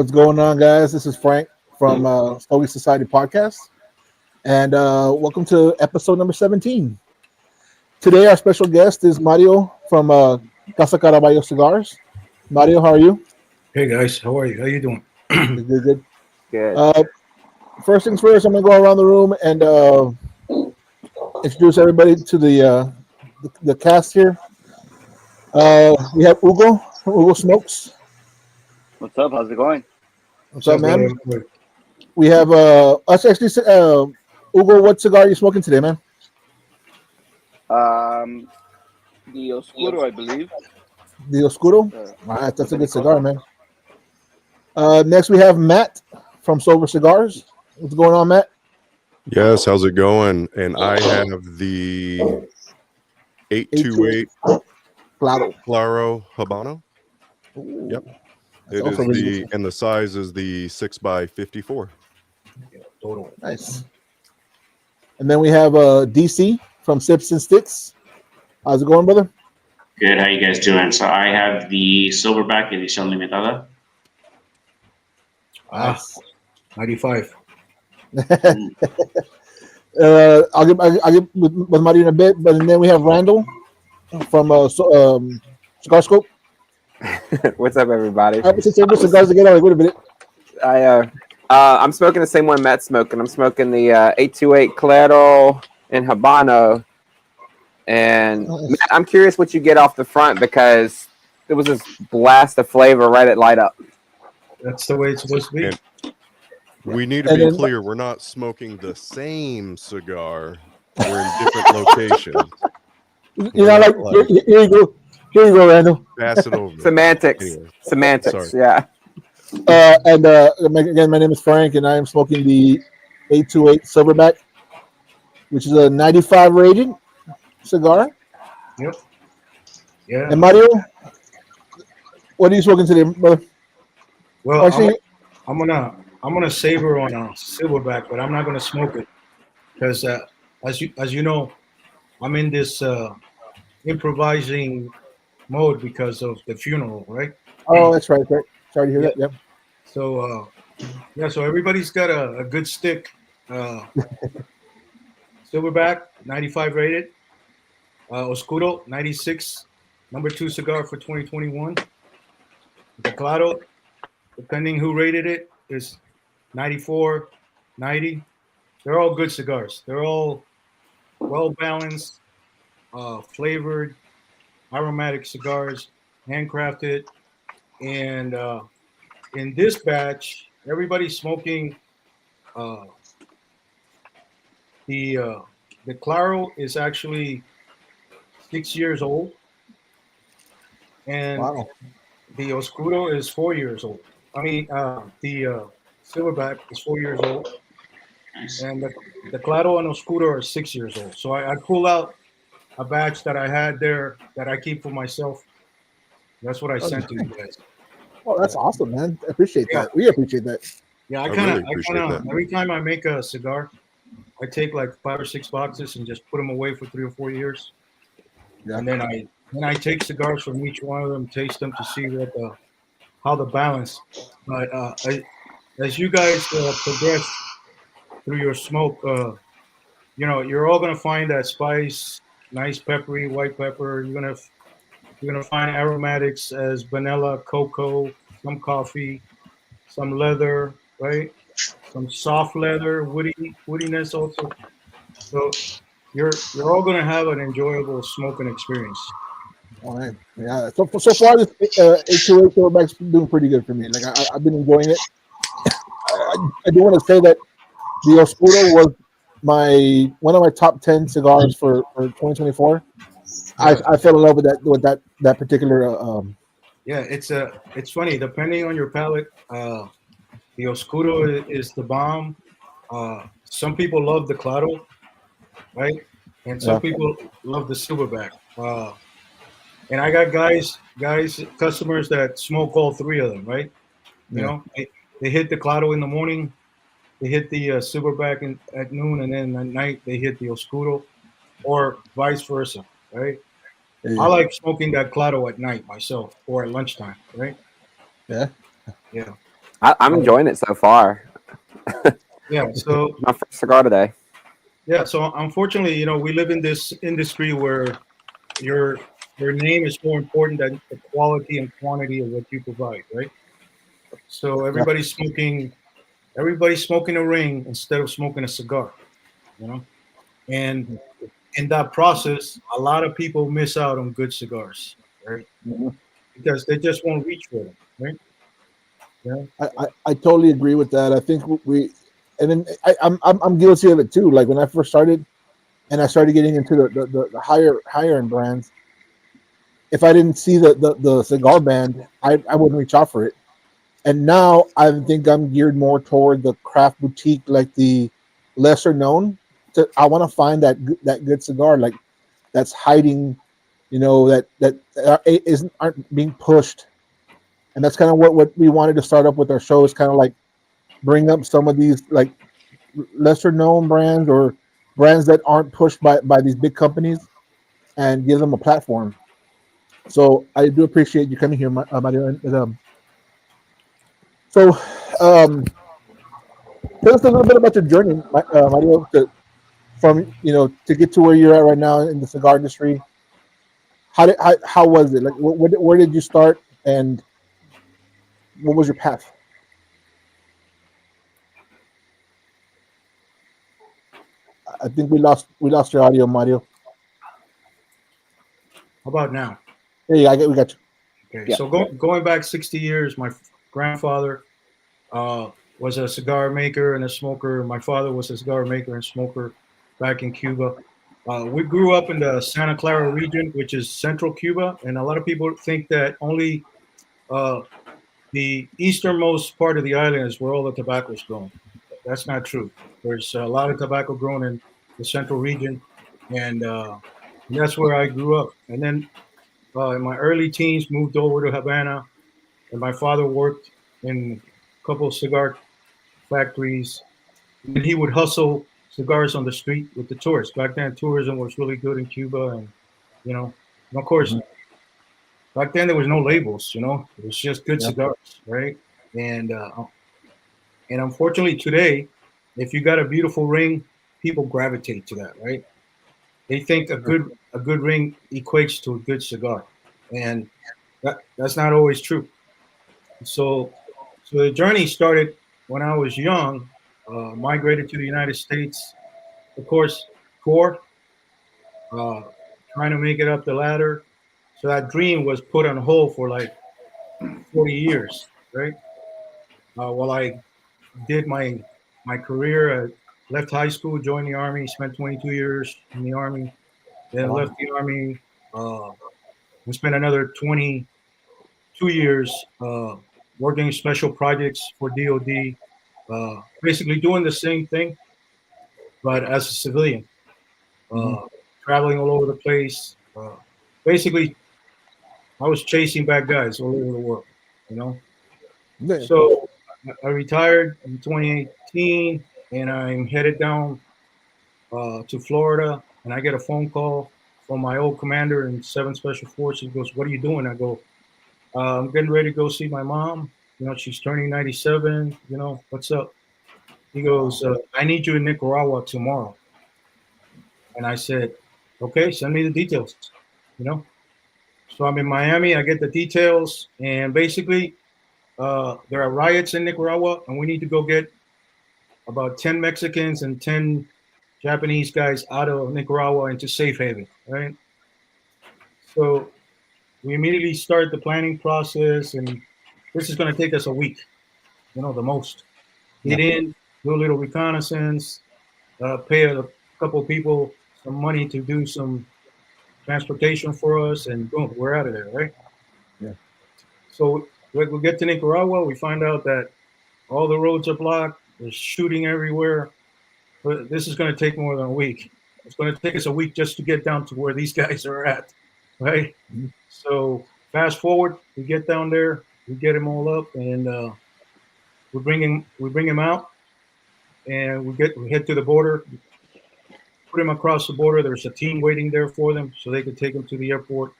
What's going on, guys? This is Frank from Stogie Society Podcast, and welcome to episode number 17. Today, our special guest is Mario from Casa Caraballo Cigars. Mario, how are you? Hey guys, how are you? How you doing? Good. Good. First things first, I'm going to go around the room and introduce everybody to the cast here. We have Hugo from Hugo Smokes. What's up? How's it going? What's up, man? brother? We have us actually. Hugo, what cigar are you smoking today, man? The Oscuro, I believe. The Oscuro. All right, that's a good cigar, man. Next, we have Matt from Sober Cigars. What's going on, Matt? Yes, how's it going? And I have the 828 Claro Habano. Yep. It is really and the size is the 6x54. Total. Nice. And then we have DC from Sips and Sticks. How's it going, brother? Good. How you guys doing? So I have the Silverback Edición Limitada. Nice. 95. I'll get with Mario in a bit, but then we have Randall from Cigar Scope. What's up, everybody? I was saying cigars again. Wait a minute. I'm smoking the same one Matt's smoking. I'm smoking the 828 Claro and Habano. And Matt, I'm curious what you get off the front because there was this blast of flavor right at light up. That's the way it's supposed to be. And we need to be clear. We're not smoking the same cigar. We're in different locations. You know, like here you go. Here you go, Randall. Pass it over. Semantics. Anyway, Semantics. sorry. Yeah. And again, my name is Frank, and I am smoking the 828 Silverback, which is a 95 rated cigar. Yep. Yeah. And Mario, what are you smoking today, brother? Well, Actually, I'm gonna savor on a Silverback, but I'm not gonna smoke it because as you know, I'm in this improvising mode because of the funeral, right? oh, that's right. Sorry to hear that. Yep. So so everybody's got a good stick. Silverback, 95 rated. Oscuro, 96, number 2 cigar for 2021. The Claro, depending who rated it, is 94, 90. They're all good cigars. They're all well balanced, flavored, aromatic cigars, handcrafted. And in this batch, everybody's smoking the Claro is actually 6 years old, and the Oscuro is 4 years old. I mean, the Silverback is 4 years old, and the Claro and Oscuro are 6 years old. So I pull out a batch that I had there that I keep for myself. That's what I sent to you guys. Oh, that's awesome, man. I appreciate that. We appreciate that. Yeah, I really appreciate that. every time I make a cigar, I take like 5 or 6 boxes and just put them away for 3 or 4 years. Yeah. And then I take cigars from each one of them, taste them to see how the balance. But as you guys progress through your smoke, you're all gonna find that spice, nice peppery white pepper. You're gonna find aromatics as vanilla, cocoa, some coffee, some leather, right? Some soft leather, woodiness also. So you're all gonna have an enjoyable smoking experience. All right. Yeah. So far, this 828 Silverback's doing pretty good for me. Like I've been enjoying it. I do want to say that the Oscuro was one of my top 10 cigars for 2024. I fell in love with that particular. Yeah, it's funny. Depending on your palate, the Oscuro is the bomb. Some people love the Claro, right? And some people love the Silverback. And I got customers that smoke all 3 of them, right? You know, they hit the Claro in the morning, they hit the Silverback at noon, and then at night they hit the Oscuro, or vice versa, right? I like smoking that Claro at night myself, or at lunchtime, right? Yeah. Yeah. I'm enjoying it so far. Yeah. So My first cigar today. yeah. So unfortunately, we live in this industry where your your name is more important than the quality and quantity of what you provide, right? So Yeah. everybody's smoking a ring instead of smoking a cigar, you know. And in that process, a lot of people miss out on good cigars, right? Mhm. Because they just won't reach for them, right? Yeah. I totally agree with that. I think we, and then I'm guilty of it too. Like when I first started, and I started getting into the higher end brands. If I didn't see the cigar band, I wouldn't reach out for it. And now I think I'm geared more toward the craft boutique, like the lesser known. I want to find that good cigar, like that's hiding, that isn't aren't being pushed. And that's kind of what we wanted to start up with our show, is kind of like bring up some of these like lesser known brands or brands that aren't pushed by these big companies, and give them a platform. So I do appreciate you coming here, Mario. So um, tell us a little bit about your journey, Mario, to get to where you're at right now in the cigar industry. How was it? Like, where did you start, and what was your path? I think we lost your audio, Mario. How about now? Hey, we got you. Okay. Yeah. So going back 60 years, my grandfather was a cigar maker and a smoker. My father was a cigar maker and smoker back in Cuba. We grew up in the Santa Clara region, which is central Cuba, and a lot of people think that only uh, the easternmost part of the island is where all the tobacco is grown. That's not true. There's a lot of tobacco grown in the central region, and that's where I grew up. And then in my early teens, moved over to Havana, and my father worked in a couple of cigar factories. And he would hustle cigars on the street with the tourists. Back then, tourism was really good in Cuba, you know, and of course, Mhm. back then there was no labels. It was just good Yeah. cigars, right? And uh, and unfortunately, today, if you got a beautiful ring, people gravitate to that, right? They think a good ring equates to a good cigar, and that's not always true. So, so the journey started when I was young. Migrated to the United States, of course, poor, uh, trying to make it up the ladder. So that dream was put on hold for like 40 years, right? While I did my career, I left high school, joined the army, spent 22 years in the army, then Wow. left the army, uh, and spent another 22 years working special projects for DoD, basically doing the same thing, but as a civilian, Hmm. traveling all over the place. Basically, I was chasing bad guys all over the world, you know. Yeah. So I retired in 2018, and I'm headed down to Florida, and I get a phone call from my old commander in 7th Special Forces. He goes, "What are you doing?" I go, "I'm getting ready to go see my mom. She's turning 97. What's up?" He Wow. goes, "I need you in Nicaragua tomorrow." And I said, "Okay, send me the details." You know. So I'm in Miami. I get the details, and basically, there are riots in Nicaragua, and we need to go get about 10 Mexicans and 10 Japanese guys out of Nicaragua into safe haven, right? So we immediately start the planning process, and this is going to take us a week, the most. Yeah. Get in, do a little reconnaissance, pay a couple people some money to do some transportation for us, and boom, we're out of there, right? Yeah. So we get to Nicaragua, we find out that all the roads are blocked, there's shooting everywhere. But this is going to take more than a week. It's going to take us a week just to get down to where these guys are at, right? Mhm. So fast forward, we get down there, we get them all up, and we bring him out, and we head to the border, put him across the border. There's a team waiting there for them, so they could take him to the airport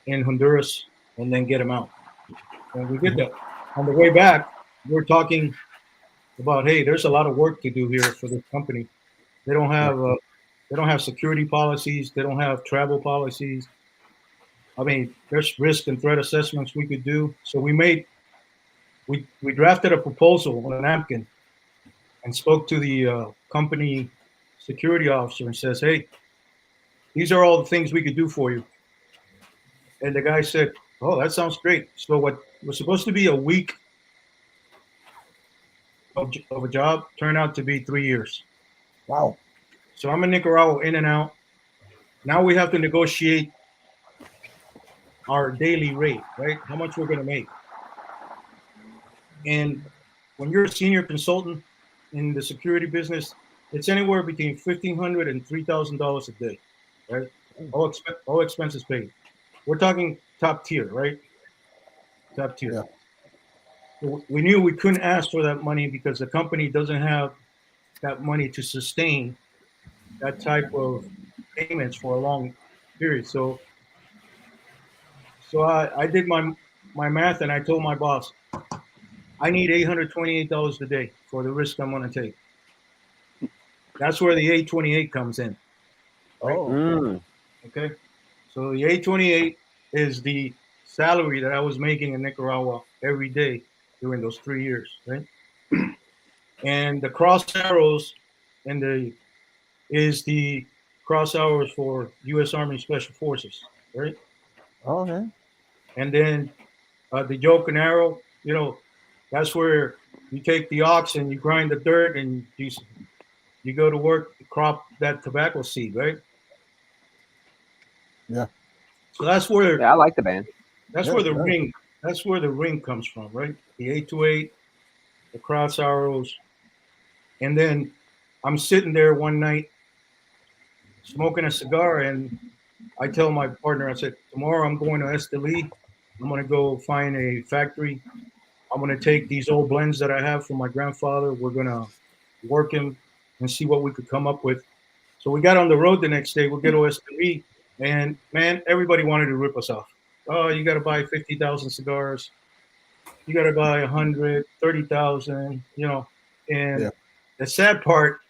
in Honduras, and then get him out. And we did Mhm. that. on the way back, we're talking about, hey, there's a lot of work to do here for this company. They don't have security policies. They don't have travel policies. I mean, there's risk and threat assessments we could do. So we drafted a proposal on a napkin and spoke to the company security officer and says, hey, these are all the things we could do for you. And the guy said, oh, that sounds great. So what was supposed to be a week of a job turned out to be 3 years. Wow. So I'm in Nicaragua, in and out. Now we have to negotiate our daily rate, right? How much we're going to make. And when you're a senior consultant in the security business, it's anywhere between $1,500 and $3,000 a day, right? All expenses paid. We're talking top tier, right? Top tier. Yeah. We knew we couldn't ask for that money because the company doesn't have that money to sustain that type of payments for a long period. So I did my math and I told my boss, I need $828 a day for the risk I'm going to take. That's where the 828 comes in. Right? Oh. Okay. So the 828 is the salary that I was making in Nicaragua every day during those 3 years, right? And the cross arrows is the cross arrows for U.S. Army Special Forces, right? Okay. And then the yoke and arrow, that's where you take the ox and you grind the dirt and you go to work to crop that tobacco seed, right? Yeah. So that's where Yeah, I like the band. that's Yeah, where the right. ring that's where the ring comes from, right? The 828, the cross arrows, and then I'm sitting there one night smoking a cigar, and I tell my partner, I said, tomorrow I'm going to Esteli. I'm going to go find a factory. I'm going to take these old blends that I have from my grandfather. We're going to work them and see what we could come up with. So we got on the road the next day. We get to Esteli, and man, everybody wanted to rip us off. Oh, you got to buy 50,000 cigars. You got to buy 130,000, And Yeah. the sad part,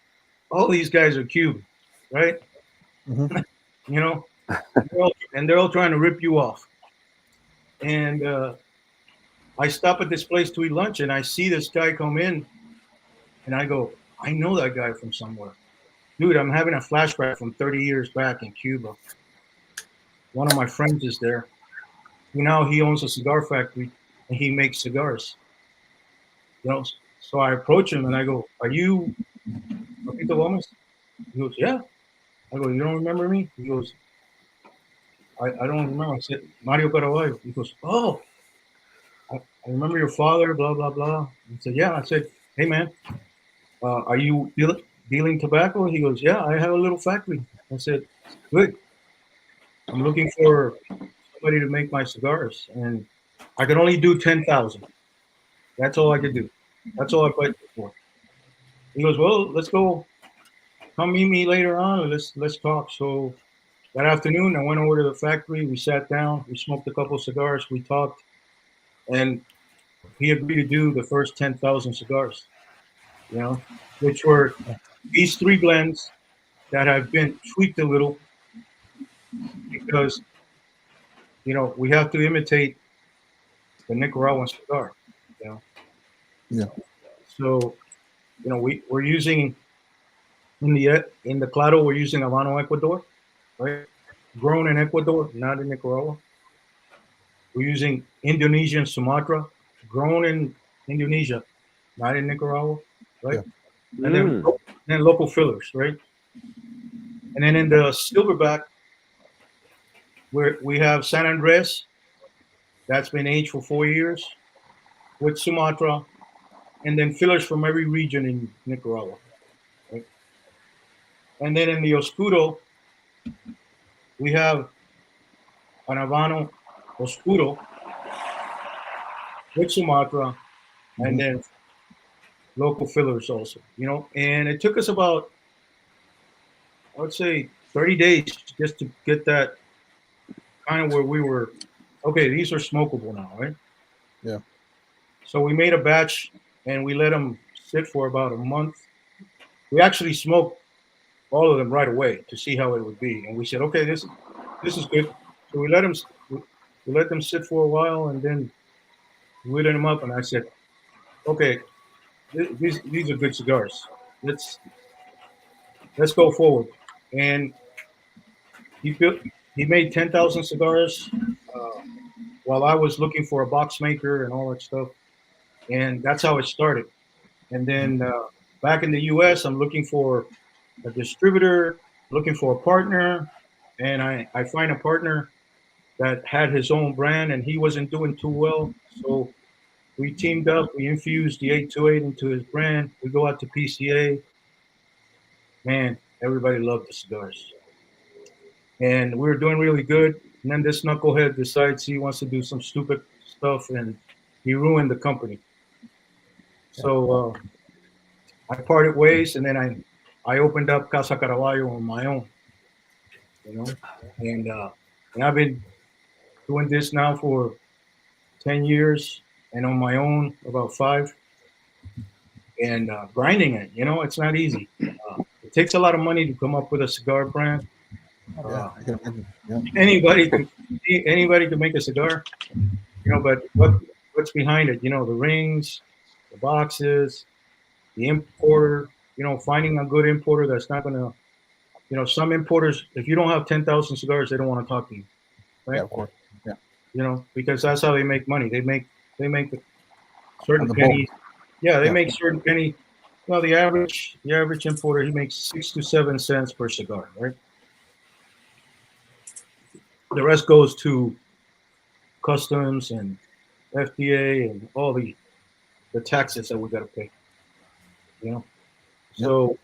all these guys are Cuban, right? Mhm. You know, they're all trying to rip you off. And I stop at this place to eat lunch, and I see this guy come in, and I go, I know that guy from somewhere. Dude, I'm having a flashback from 30 years back in Cuba. One of my friends is there. Now he owns a cigar factory, and he makes cigars. So I approach him, and I go, are you Papito Gomez? He goes, yeah. I go, you don't remember me? He goes, I don't remember. I said, Mario Caraballo. He goes, oh, I remember your father, blah, blah, blah. He said, yeah. I said, hey, man, are you dealing tobacco? He goes, yeah, I have a little factory. I said, good. I'm looking for somebody to make my cigars. And I can only do 10,000. That's all I could do. That's all I budgeted for. He goes, well, let's go. Come meet me later on and let's talk. So that afternoon, I went over to the factory. We sat down. We smoked a couple of cigars. We talked. And he agreed to do the first 10,000 cigars, which were these three blends that have been tweaked a little because, we have to imitate the Nicaraguan cigar, you know. Yeah. So, we're using in the Claro, we're using Habano, Ecuador, right? Grown in Ecuador, not in Nicaragua. We're using Indonesian Sumatra, grown in Indonesia, not in Nicaragua, right? Yeah. And then local fillers, right? And then in the silverback, we have San Andres, that's been aged for 4 years, with Sumatra, and then fillers from every region in Nicaragua. Right? And then in the Oscuro, we have an Habano Oscuro with Sumatra, and then local fillers also, And it took us about, I would say, 30 days just to get that kind of where we were, okay, these are smokable now, right? Yeah. So we made a batch and we let them sit for about a month. We actually smoked all of them right away to see how it would be, and we said, okay, this is good. So we let them sit for a while, and then we lit them up, and I said, okay, these are good cigars. Let's let's go forward. And he built he made 10,000 cigars uh, while I was looking for a box maker and all that stuff, and that's how it started. And then back in the U.S., I'm looking for a distributor, looking for a partner, and I find a partner that had his own brand, and he wasn't doing too well. So we teamed up. We infused the 828 into his brand. We go out to PCA. Man, everybody loved the cigars, and we were doing really good. And then this knucklehead decides he wants to do some stupid stuff, and he ruined the company. So I parted ways, and then I opened up Casa Caraballo on my own, you know, and uh, and I've been doing this now for 10 years, and on my own about 5, and grinding it. You know, it's not easy. It takes a lot of money to come up with a cigar brand. Yeah, Uh, I can imagine. Yeah. anybody can make a cigar, you know, but what's behind it? You know, the rings, the boxes, the importer. You know, finding a good importer that's not gonna. You know, some importers, if you don't have 10,000 cigars, they don't want to talk to you, right? Yeah, of course. Yeah. You know, because that's how they make money. They make On certain the bulk. pennies. Yeah, they Yeah. make certain penny. Well, the average importer, he makes 6 to 7 cents per cigar, right? The rest goes to customs and FDA and all the taxes that we got to pay. You know, Yep. so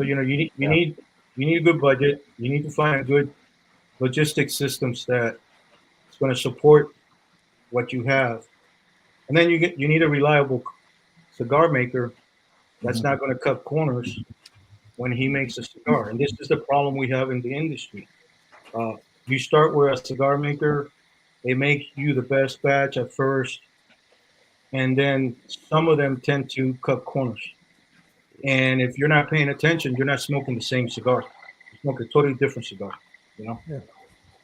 you know Yeah. you need a good budget. You need to find a good logistic systems that is going to support what you have, and then you need a reliable cigar maker that's Mhm. not going to cut corners when he makes a cigar. And this is the problem we have in the industry. Uh, you start with a cigar maker, they make you the best batch at first, and then some of them tend to cut corners. And if you're not paying attention, you're not smoking the same cigar. You smoke a totally different cigar. You know. Yeah.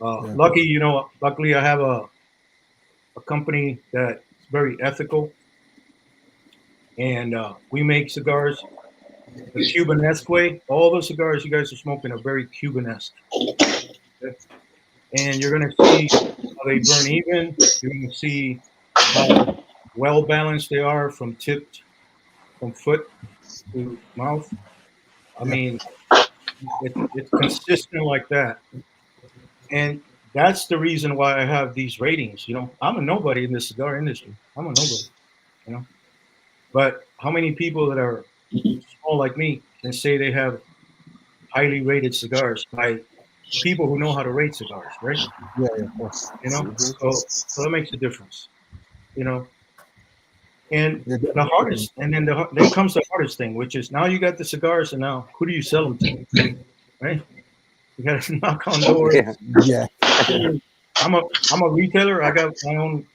Yeah. Luckily, I have a company that's very ethical, and we make cigars the Cubanesque way. All the cigars you guys are smoking are very Cubanesque. Okay? And you're going to see how they burn even. You're going to see how well balanced they are from foot to mouth. I Yeah. mean, it's consistent like that. And that's the reason why I have these ratings. You know, I'm a nobody in the cigar industry. I'm a nobody, you know. But how many people that are small like me can say they have highly rated cigars by people who know how to rate cigars, right? Yeah. Yeah. Of course. You know, Mhm. so that makes a difference. You know, and Yeah. the hardest, and then comes the hardest thing, which is now you got the cigars, and now who do you sell them to, right? You got to knock on doors. Yeah. Yeah. I'm a retailer. I got my own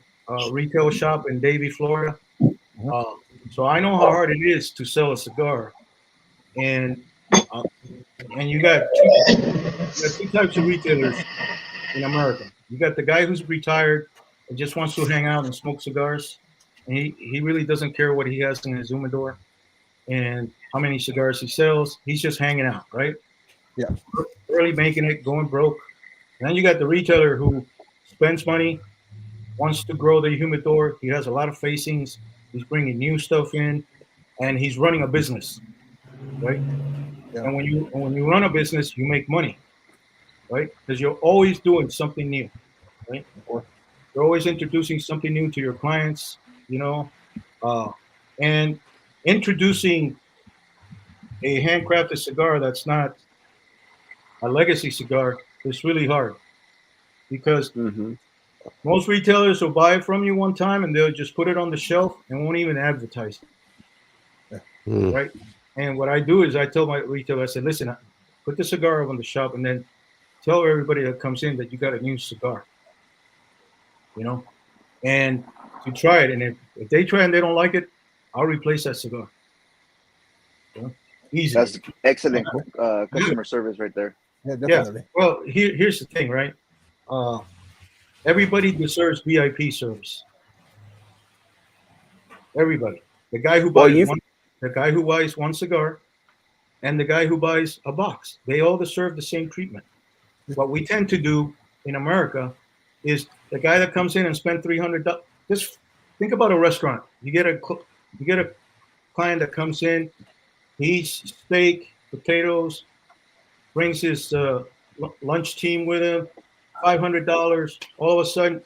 retail shop in Davie, Florida. Uh-huh. Uh, so I know how hard it is to sell a cigar, and uh, and you got two types of retailers in America. You got the guy who's retired and just wants to hang out and smoke cigars, and he really doesn't care what he has in his humidor and how many cigars he sells. He's just hanging out, right? Yeah. Barely making it, going broke. And then you got the retailer who spends money, wants to grow the humidor. He has a lot of facings. He's bringing new stuff in, and he's running a business, right? Yeah. And when you run a business, you make money, right? Because you're always doing something new, right? Of course. You're always introducing something new to your clients, you know, uh, and introducing a handcrafted cigar that's not a legacy cigar is really hard because Mhm. most retailers will buy it from you one time and they'll just put it on the shelf and won't even advertise it, Hmm. right? And what I do is I tell my retailer, I said, listen, put the cigar up on the shop and then tell everybody that comes in that you got a new cigar, you know? And to try it, and if they try and they don't like it, I'll replace that cigar. Easily. That's excellent customer service right there. Yeah, Yeah. definitely. Well, here's the thing, right? Everybody deserves VIP service. Everybody. The guy who buys one cigar, and the guy who buys a box. They all deserve the same treatment. What we tend to do in America is the guy that comes in and spends $300. Just think about a restaurant. You get a client that comes in, he eats steak, potatoes, brings his lunch team with him, $500. All of a sudden,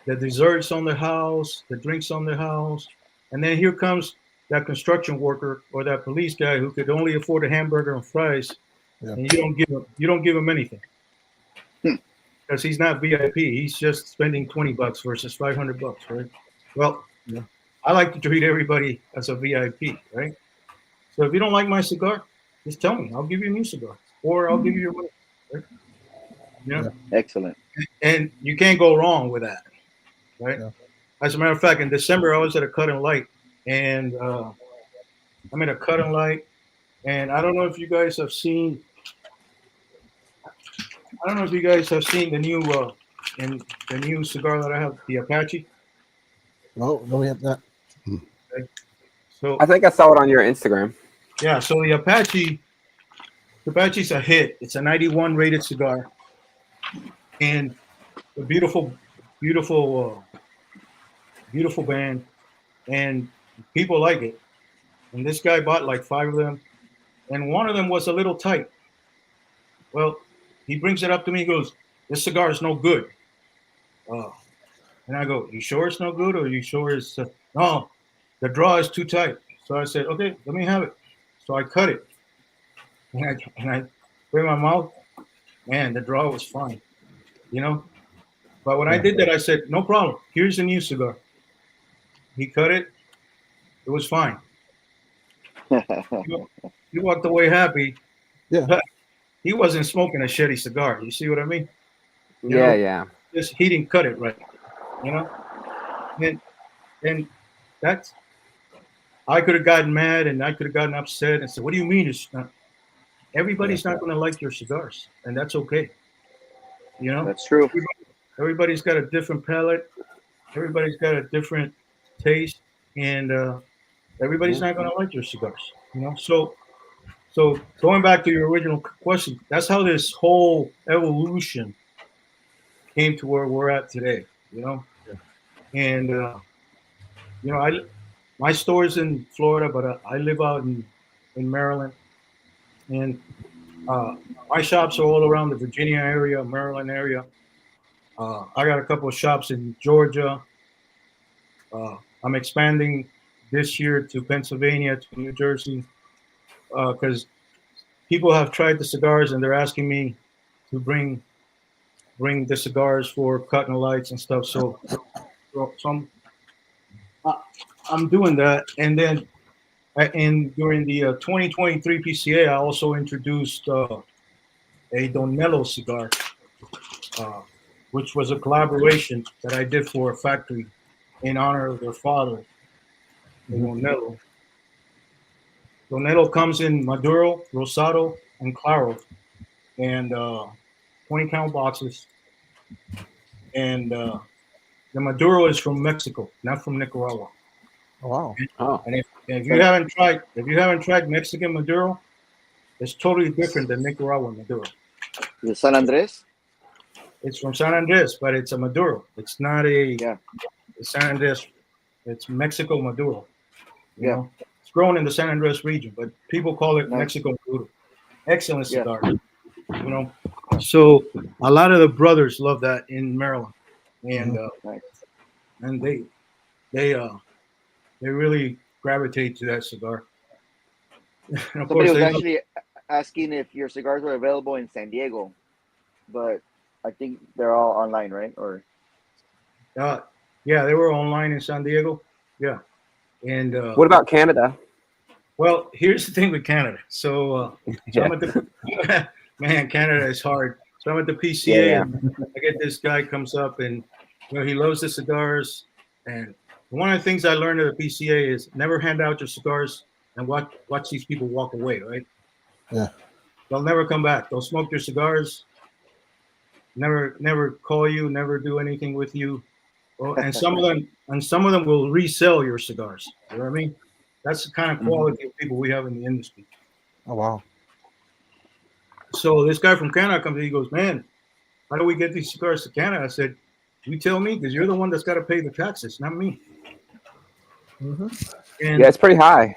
the desserts on the house, the drinks on the house, and then here comes that construction worker or that police guy who could only afford a hamburger and fries, and you don't give him anything because he's not VIP. He's just spending $20 versus $500, right? Well, I like to treat everybody as a VIP, right? So if you don't like my cigar, just tell me. I'll give you a new cigar, or I'll give you your money. Right? Excellent. And you can't go wrong with that, right? Yeah. As a matter of fact, in December I was at a cut and light, and I'm at a cut and light, and I don't know if you guys have seen. I don't know if you guys have seen the new cigar that I have, the Apache. No, we have not. Okay. So I think I saw it on your Instagram. yeah, so the Apache's a hit. It's a 91 rated cigar, and a beautiful band, and people like it. And this guy bought like 5 of them, and one of them was a little tight. Well, he brings it up to me. He goes, "This cigar is no good." And I go, "You sure it's no good, or you sure it's no? The draw is too tight." So I said, "Okay, let me have it." So I cut it, and I put it in my mouth. Man, the draw was fine, But when I did that, I said, "No problem. Here's a new cigar." He cut it. It was fine. He walked away happy. Yeah. But he wasn't smoking a shitty cigar. You see what I mean? Yeah. Just he didn't cut it right. And that's. I could have gotten mad and I could have gotten upset and said, "What do you mean it's not?" Everybody's not going to like your cigars, and that's okay. That's true. Everybody's got a different palate. Everybody's got a different taste, and everybody's not going to like your cigars. So going back to your original question, that's how this whole evolution came to where we're at today. And my store's in Florida, but I live out in Maryland, and my shops are all around the Virginia area, Maryland area. I got a couple of shops in Georgia. I'm expanding this year to Pennsylvania, to New Jersey, because people have tried the cigars and they're asking me to bring the cigars for cutting lights and stuff. So I'm doing that, and then during the 2023 PCA, I also introduced a Donello cigar, which was a collaboration that I did for a factory in honor of their father, Donello. Donello comes in Maduro, Rosado, and Claro, and 20-count boxes. And the Maduro is from Mexico, not from Nicaragua. Oh, wow. Oh, And if you haven't tried Mexican Maduro, it's totally different than Nicaraguan Maduro. The San Andres? It's from San Andres, but it's a Maduro. It's not a San Andres. It's Mexico Maduro. You know? It's grown in the San Andres region, but people call it Mexico Maduro. Excellent cigar. So a lot of the brothers love that in Maryland, and and they really gravitate to that cigar. And of Somebody course, was actually asking if your cigars were available in San Diego, but I think they're all online, right? Or yeah, they were online in San Diego. Yeah, and what about Canada? well, here's the thing with Canada. So, I'm at the man, Canada is hard. So I'm at the PCA, and I get this guy comes up, and he loves the cigars. And one of the things I learned at the PCA is never hand out your cigars and watch these people walk away, right? Yeah. They'll never come back. They'll smoke your cigars, never call you, never do anything with you. Well, and some of them will resell your cigars. You know what I mean? That's the kind of quality of people we have in the industry. Oh wow. So this guy from Canada comes in, he goes, man, how do we get these cigars to Canada? I said, you tell me, because you're the one that's got to pay the taxes, not me. Mm-hmm. And Yeah, it's pretty high.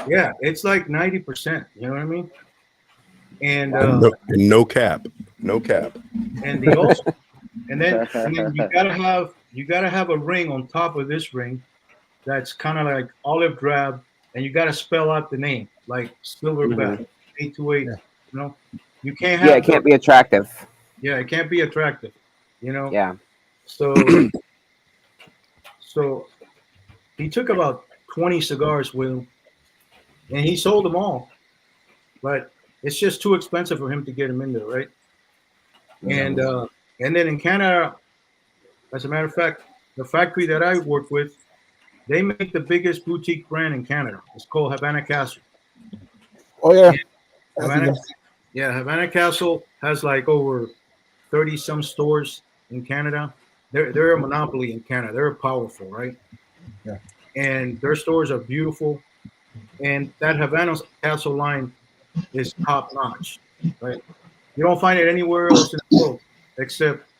yeah, it's like 90%. You know what I mean? And no cap. and the also, and then you gotta have a ring on top of this ring that's kind of like olive drab, and you gotta spell out the name like Silverback 828. Yeah. You know, you can't have Yeah, it can't be attractive. Yeah, it can't be attractive. You know. Yeah. So he took about 20 cigars with him, and he sold them all, but it's just too expensive for him to get them in there, right? And then in Canada, as a matter of fact, the factory that I work with, they make the biggest boutique brand in Canada. It's called Havana Castle. Oh yeah. Havana Castle has like over 30 some stores in Canada. They're a monopoly in Canada. They're powerful, right? Yeah. And their stores are beautiful. And that Havana Castle line is top notch, right? You don't find it anywhere else in the world except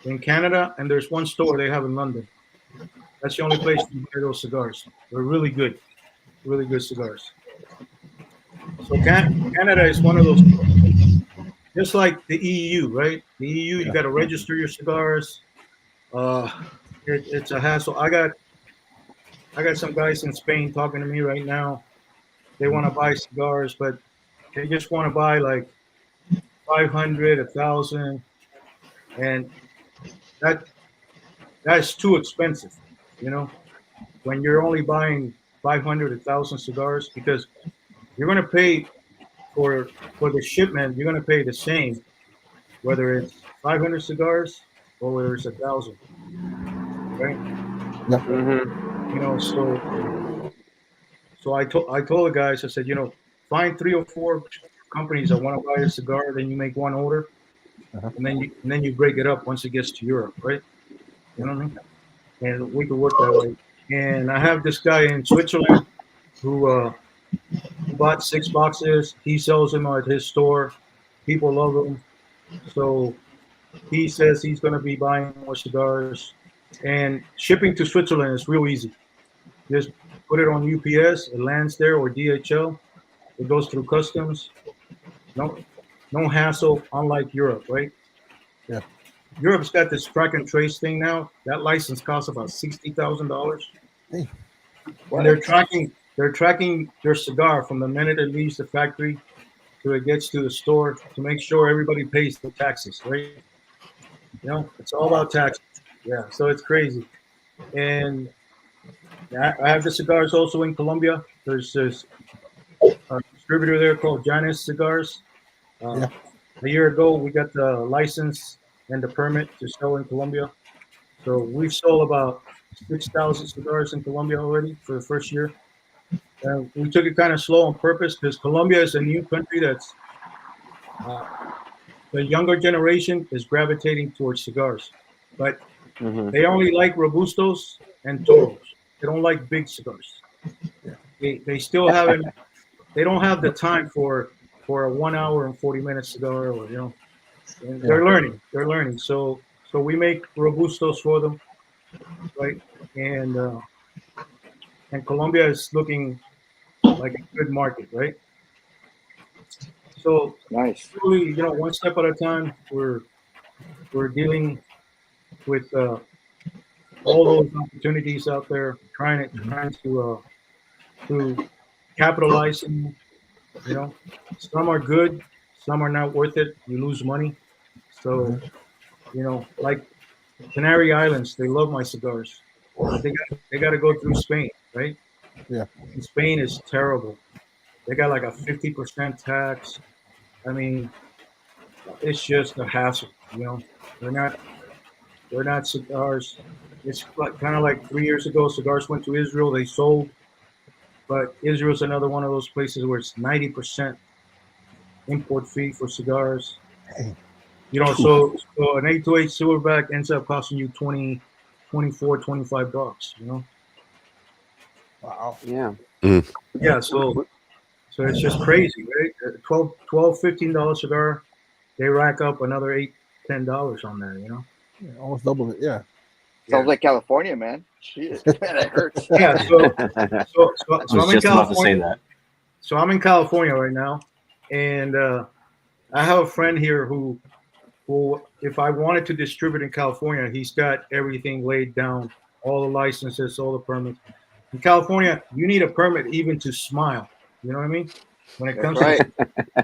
in Canada, and there's one store they have in London. That's the only place you can buy those cigars. They're really good cigars. So Canada is one of those, just like the EU, right? The EU, you got to register your cigars. It's a hassle. I got some guys in Spain talking to me right now. They want to buy cigars, but they just want to buy like 500, 1,000, and that's too expensive, you know. When you're only buying 500, 1,000 cigars, because you're going to pay for the shipment. You're going to pay the same, whether it's 500 cigars or whether it's 1,000, right? Mm-hmm. You know, so I told the guys, I said, you know, find 3 or 4 companies that want to buy a cigar, then you make one order, and then you break it up once it gets to Europe, right? You know what I mean? And we could work that way. And I have this guy in Switzerland who bought 6 boxes. He sells them at his store. People love them. So he says he's going to be buying more cigars. And shipping to Switzerland is real easy. Just put it on UPS. It lands there, or DHL. It goes through customs. No hassle, unlike Europe, right? Yeah. Europe's got this track and trace thing now. That license costs about $60,000. Hey. And they're tracking their cigar from the minute it leaves the factory till it gets to the store to make sure everybody pays the taxes, right? You know, it's all about taxes. Yeah, so it's crazy. And I have the cigars also in Colombia. There's this distributor there called Janis Cigars. A year ago, we got the license and the permit to sell in Colombia. So we've sold about 6,000 cigars in Colombia already for the first year. We took it kind of slow on purpose because Colombia is a new country that's the younger generation is gravitating towards cigars, but they only like Robustos and Toros. They don't like big cigars. They still haven't. They don't have the time for a 1 hour and 40-minute cigar, or you know. And they're learning. They're learning. So we make Robustos for them, right? And Colombia is looking like a good market, right? So Nice. really, you know, one step at a time. We're dealing with all those opportunities out there, trying to capitalize. And you know, some are good, some are not worth it. You lose money. So you know, like Canary Islands, they love my cigars. But they got to go through Spain, right? Yeah. And Spain is terrible. They got like a 50% tax. I mean, it's just a hassle. You know, They're not cigars. It's kind of like 3 years ago, cigars went to Israel. They sold, but Israel's another one of those places where it's 90% import fee for cigars. Hey. So an 828 silverback ends up costing you 20, 24, $25. Wow. Yeah. Yeah. So it's just crazy, right? $12, $15 cigar, they rack up another $8, $10 on there. Yeah, almost doubled it. Yeah. Sounds like California, man. Shit, that hurts. Yeah. So I I'm was in just about to say California. that. So I'm in California right now, and I have a friend here who, if I wanted to distribute in California, he's got everything laid down, all the licenses, all the permits. In California, you need a permit even to smile. You know what I mean? When it That's comes right.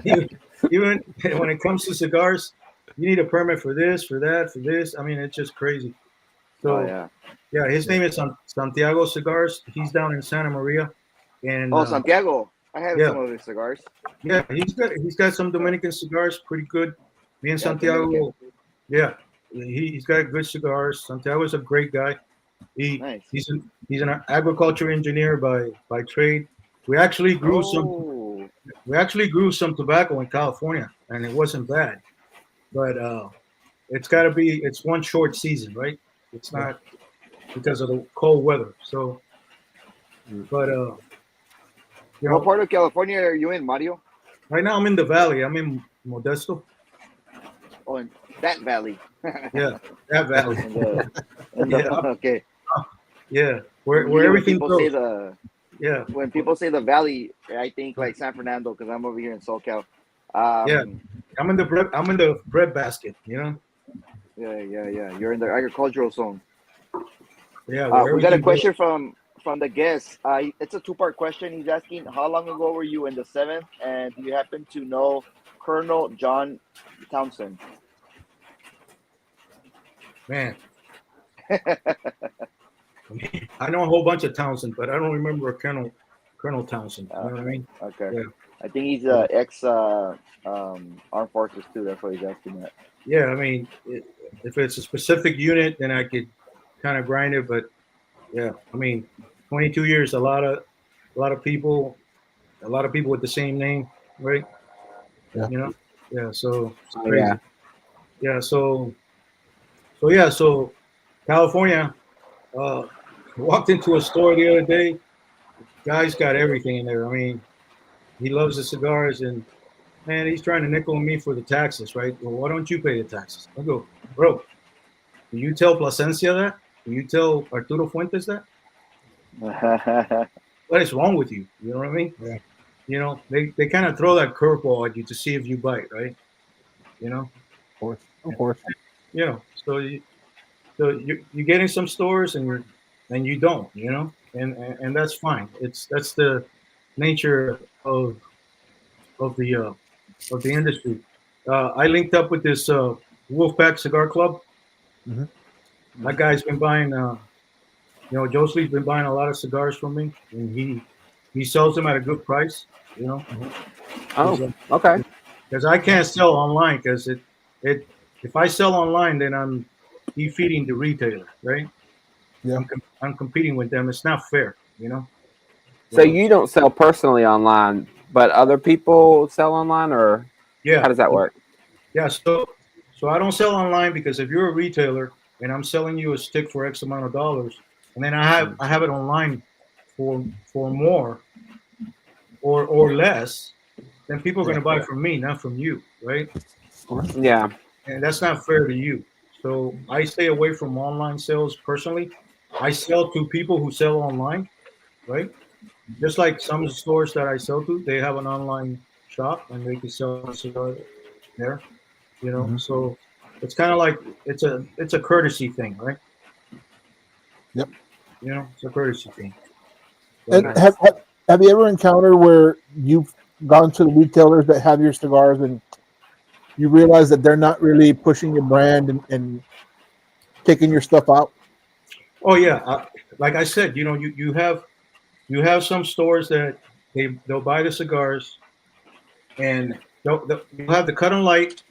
to even when it comes to cigars, you need a permit for this, for that, for this. I mean, it's just crazy. So Oh yeah, his name is Santiago Cigars. He's down in Santa Maria, and Oh, Santiago. I have yeah, some of his cigars. yeah, he's got some Dominican cigars, pretty good. Me and Yeah, Santiago, Dominican. yeah, he's got good cigars. Santiago's a great guy. He Nice. he's an agriculture engineer by trade. We actually grew some Oh, we actually grew some tobacco in California, and it wasn't bad. But it's one short season, right? It's not because of the cold weather. So, but what part of California are you in, Mario? right now I'm in the valley. I'm in Modesto. Oh, in that valley. Yeah, that valley. Yeah, Okay. yeah, where When everything people say goes. Yeah, when people say the valley, I think like San Fernando because I'm over here in SoCal. yeah. I'm in the bread basket. Yeah. You're in the agricultural zone. Yeah, where We got a everything goes. question from the guest. It's a two-part question. He's asking, how long ago were you in the 7th, and do you happen to know Colonel John Townsend? Man, I know a whole bunch of Townsend, but I don't remember a Colonel Townsend. You know what I mean? Okay. Yeah. I think he's ex armed forces too. That's why he's asking that. Yeah, I mean, if it's a specific unit, then I could kind of grind it. But yeah, I mean, 22 years, a lot of people with the same name, right? Yeah. Yeah. So it's Oh, crazy. yeah. Yeah. So California. Walked into a store the other day. Guy's got everything in there. I mean, he loves the cigars, and man, he's trying to nickel me for the taxes, right? Well, why don't you pay the taxes? I go, bro. Do you tell Plasencia that? Do you tell Arturo Fuentes that? What is wrong with you? You know what I mean? Yeah. They kind of throw that curveball at you to see if you bite, right? Of course. So you get in some stores and you don't, and that's fine. That's the nature of the industry. I linked up with this Wolfpack Cigar Club. Mhm. That guy's been buying. Josley's been buying a lot of cigars from me, and he sells them at a good price. Oh, okay. Because I can't sell online because if I sell online, then I'm defeating the retailer, right? Yeah. I'm competing with them. It's not fair, So you don't sell personally online, but other people sell online, or Yeah. how does that work? Yeah. So I don't sell online because if you're a retailer and I'm selling you a stick for X amount of dollars, and then I have it online for more or less, then people are going to buy from me, not from you, right? Yeah. And that's not fair to you. So I stay away from online sales personally. I sell to people who sell online, right? Just like some stores that I sell to, they have an online shop and they can sell cigars there. Mhm. So it's kind of like it's a courtesy thing, right? Yep. It's a courtesy thing. And have you ever encountered where you've gone to the retailers that have your cigars and you realize that they're not really pushing your brand and taking your stuff out? Oh yeah, like I said, you have some stores that they'll buy the cigars and you have the cut and light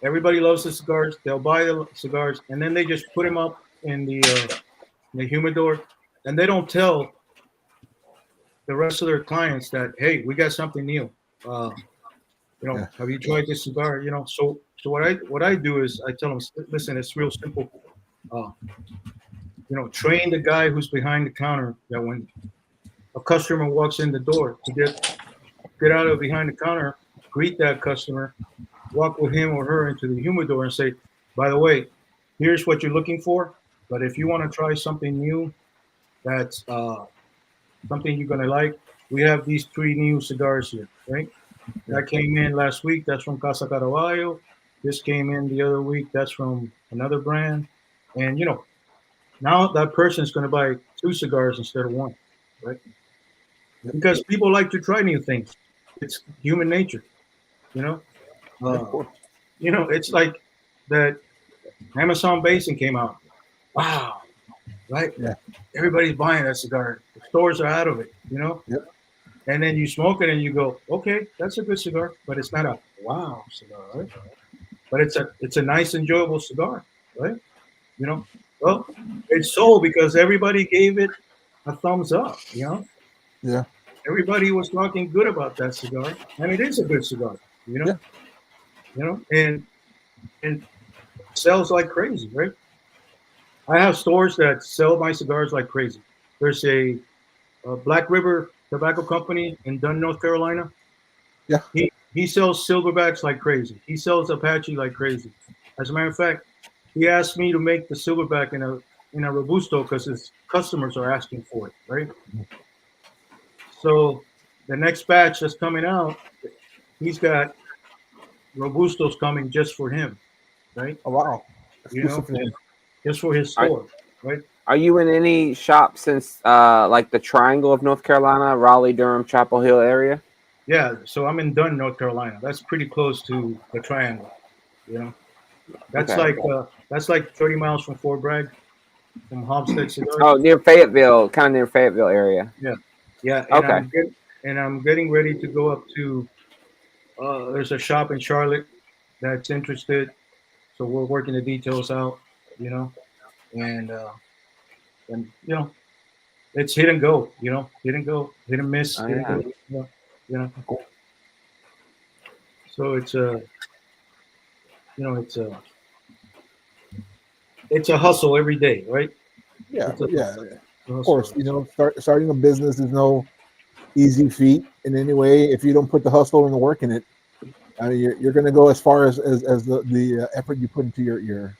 Everybody loves the cigars. They'll buy the cigars, and then they just put them up in the humidor, and they don't tell the rest of their clients that, hey, we got something new. Have you tried this cigar? So what I do is I tell them, listen, it's real simple. Train the guy who's behind the counter that when a customer walks in the door to get out of behind the counter, greet that customer, walk with him or her into the humidor and say, by the way, here's what you're looking for. But if you want to try something new, that's something you're going to like, we have these 3 new cigars here, right? That came in last week. That's from Casa Caraballo. This came in the other week. That's from another brand. And, now that person's going to buy 2 cigars instead of 1, right? Because people like to try new things. It's human nature, you know? It's like that Amazon Basin came out. Wow, right? Yeah. Everybody's buying that cigar. The stores are out of it, Yep. And then you smoke it and you go, okay, that's a good cigar, but it's not a wow cigar, right? But it's a nice, enjoyable cigar, right? Well, it's sold because everybody gave it a thumbs up, Yeah. Everybody was talking good about that cigar, and it is a good cigar, Yeah. And sells like crazy, right? I have stores that sell my cigars like crazy. There's a Black River Tobacco Company in Dunn, North Carolina. Yeah. He sells silverbacks like crazy. He sells Apache like crazy. As a matter of fact, he asked me to make the silverback in a Robusto because his customers are asking for it, right? So the next batch that's coming out, he's got Robustos coming just for him, right? Oh wow. Just for his store, right? Are you in any shops since like the Triangle of North Carolina, Raleigh, Durham, Chapel Hill area? Yeah, so I'm in Dunn, North Carolina. That's pretty close to the Triangle, That's Okay. that's like 30 miles from Fort Bragg, from Homestead Cigars. Oh, near Fayetteville, kind of near Fayetteville area. Yeah. And I'm getting ready to go up to. There's a shop in Charlotte that's interested, so we're working the details out, and it's hit and go, hit and go, hit and miss, hit and go, So it's it's a hustle every day, right? Yeah. It's a Yeah. hustle. Of course, starting a business is no easy feat in any way. If you don't put the hustle and the work in it, you're going to go as far as the effort you put into your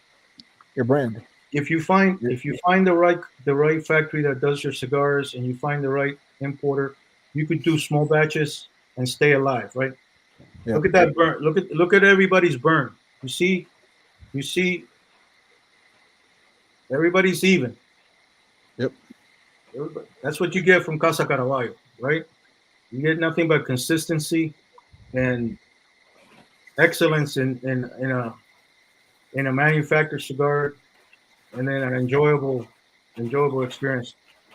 brand. If you find the right factory that does your cigars, and you find the right importer, you could do small batches and stay alive, right? Yeah. Look at that burn. Look at everybody's burn. You see, everybody's even. Yep. That's what you get from Casa Caraballo, right? You get nothing but consistency and excellence in a manufactured cigar, and then an enjoyable experience.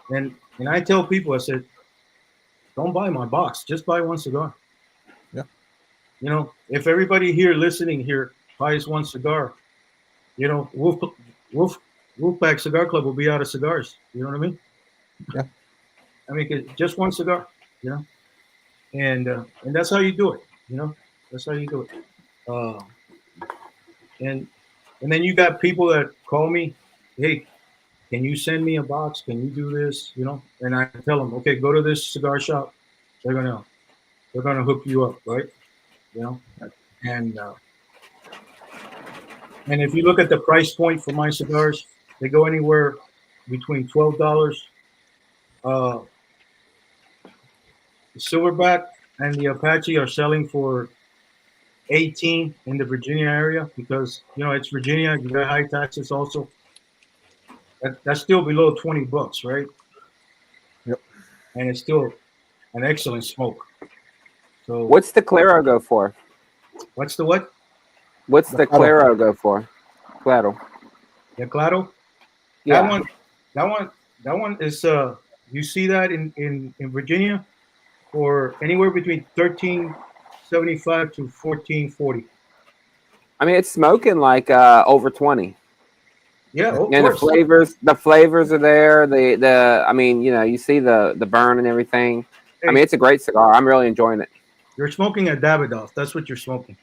And I tell people, I said, don't buy my box, just buy one cigar. Yeah. If everybody here listening here buys one cigar, Wolfpack Cigar Club will be out of cigars. You know what I mean? Yeah. I mean, just one cigar, and that's how you do it. That's how you do it. And then you got people that call me, hey, can you send me a box? Can you do this? And I tell them, okay, go to this cigar shop. They're gonna hook you up, right? And if you look at the price point for my cigars, they go anywhere between $12. The Silverback and the Apache are selling for 18 in the Virginia area because it's Virginia. You got high taxes also. That's still below $20, right? Yep. And it's still an excellent smoke. So what's the Claro go for? What's the what? What's the Claro go for? Claro. The Claro? Yeah. That one is you see that in Virginia for anywhere between $13.75 to $14.40. I mean, it's smoking like over 20. Yeah, of And course. the flavors are there. I mean, you see the burn and everything. I Hey, mean, it's a great cigar. I'm really enjoying it. you're smoking a Davidoff. That's what you're smoking.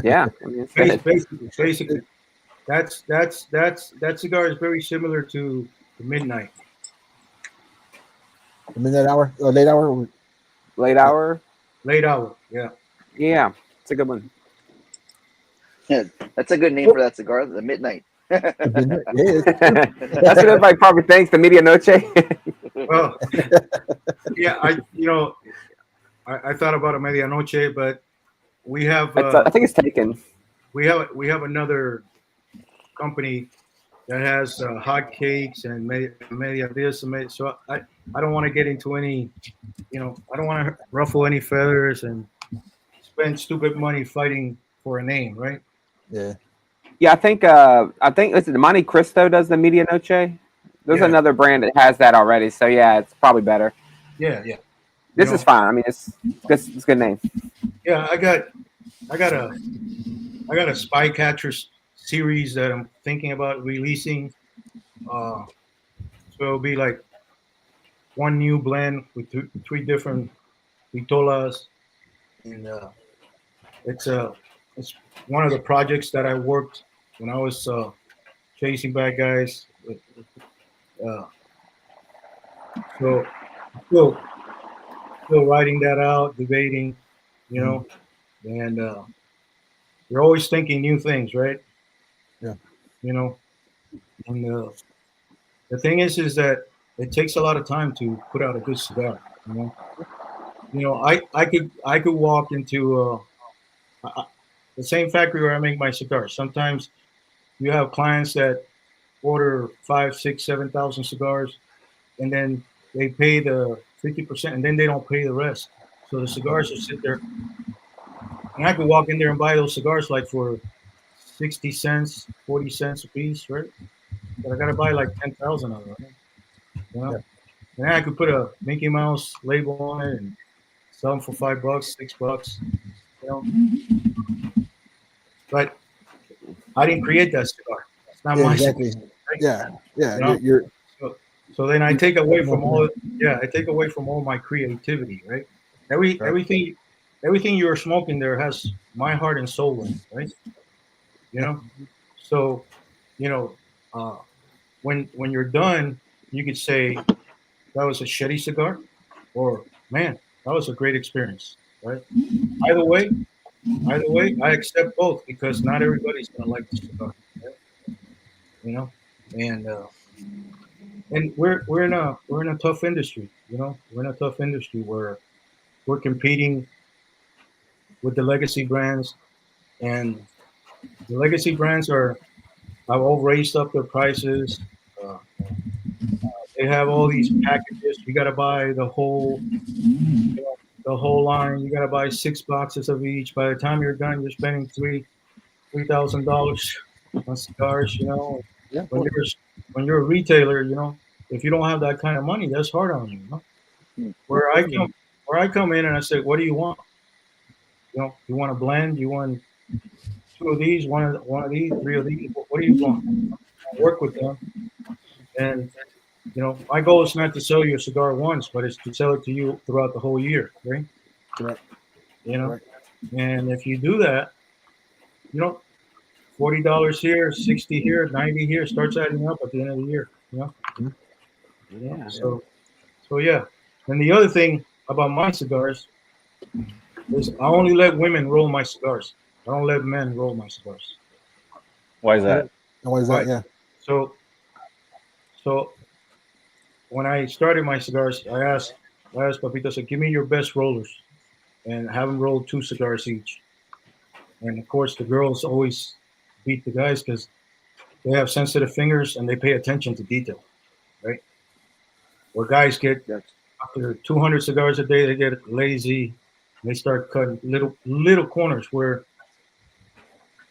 Yeah, I mean, it's good. Basically, that cigar is very similar to the Midnight. The midnight hour, late hour. Late hour. Late hour. Yeah. Yeah, it's a good one. Yeah, that's a good name for that cigar, the Midnight. The midnight. Yeah, That's what everybody probably thinks. The medianoche. Well, yeah. I thought about a medianoche, but we have I think it's taken. we have another company that has hot cakes and media this and media. So I don't want to get into any, I don't want to ruffle any feathers and spend stupid money fighting for a name, right? yeah. Yeah, I think listen, Monte Cristo does the medianoche. There's Yeah. another brand that has that already. So yeah, it's probably better. Yeah. This is fine. I mean, it's a good name. Yeah, I got a Spy Catchers series that I'm thinking about releasing. So it'll be like one new blend with three different vitolas, and it's one of the projects that I worked when I was chasing bad guys. Uh, so still writing that out, debating, and you're always thinking new things, right? Yeah. And the thing is that it takes a lot of time to put out a good cigar. I could walk into the same factory where I make my cigars. Sometimes you have clients that order 5, 6, 7,000 cigars, and then they pay the 50%, and then they don't pay the rest. So the cigars just sit there. And I could walk in there and buy those cigars like for 60 cents, 40 cents a piece, right? But I gotta buy like 10,000 of them, right? Yeah. And then I could put a Mickey Mouse label on it and sell them for $5, $6, But I didn't create that cigar. It's not my Exactly. cigar. Yeah. You know? You're So then I take away from all my creativity, right? Everything you're smoking there has my heart and soul in it, right? So, uh, when you're done, you could say that was a shitty cigar, or man, that was a great experience, right? Either way, I accept both because not everybody's gonna like the cigar, right? And we're in a tough industry, We're in a tough industry where we're competing with the legacy brands, and the legacy brands have all raised up their prices. Uh, they have all these packages. You got to buy the whole line. You got to buy 6 boxes of each. By the time you're done, you're spending $3,000 on cigars. yeah. When you're a retailer, if you don't have that kind of money, that's hard on you. Where I come in and I say, what do you want? You want a blend? You want 2 of these, one of these, 3 of these? What do you want? I work with them, and my goal is not to sell you a cigar once, but it's to sell it to you throughout the whole year, right? Correct. Correct. And if you do that, $40 here, 60 here, 90 here, starts adding up at the end of the year. Yeah. So yeah. And the other thing about my cigars is I only let women roll my cigars. I don't let men roll my cigars. Why is that? And what is that? Right. Yeah. So when I started my cigars, I asked Papito, I said, give me your best rollers and have them roll 2 cigars each. And of course, the girls always beat the guys because they have sensitive fingers and they pay attention to detail, right? Where guys get, after 200 cigars a day, they get lazy. And they start cutting little corners where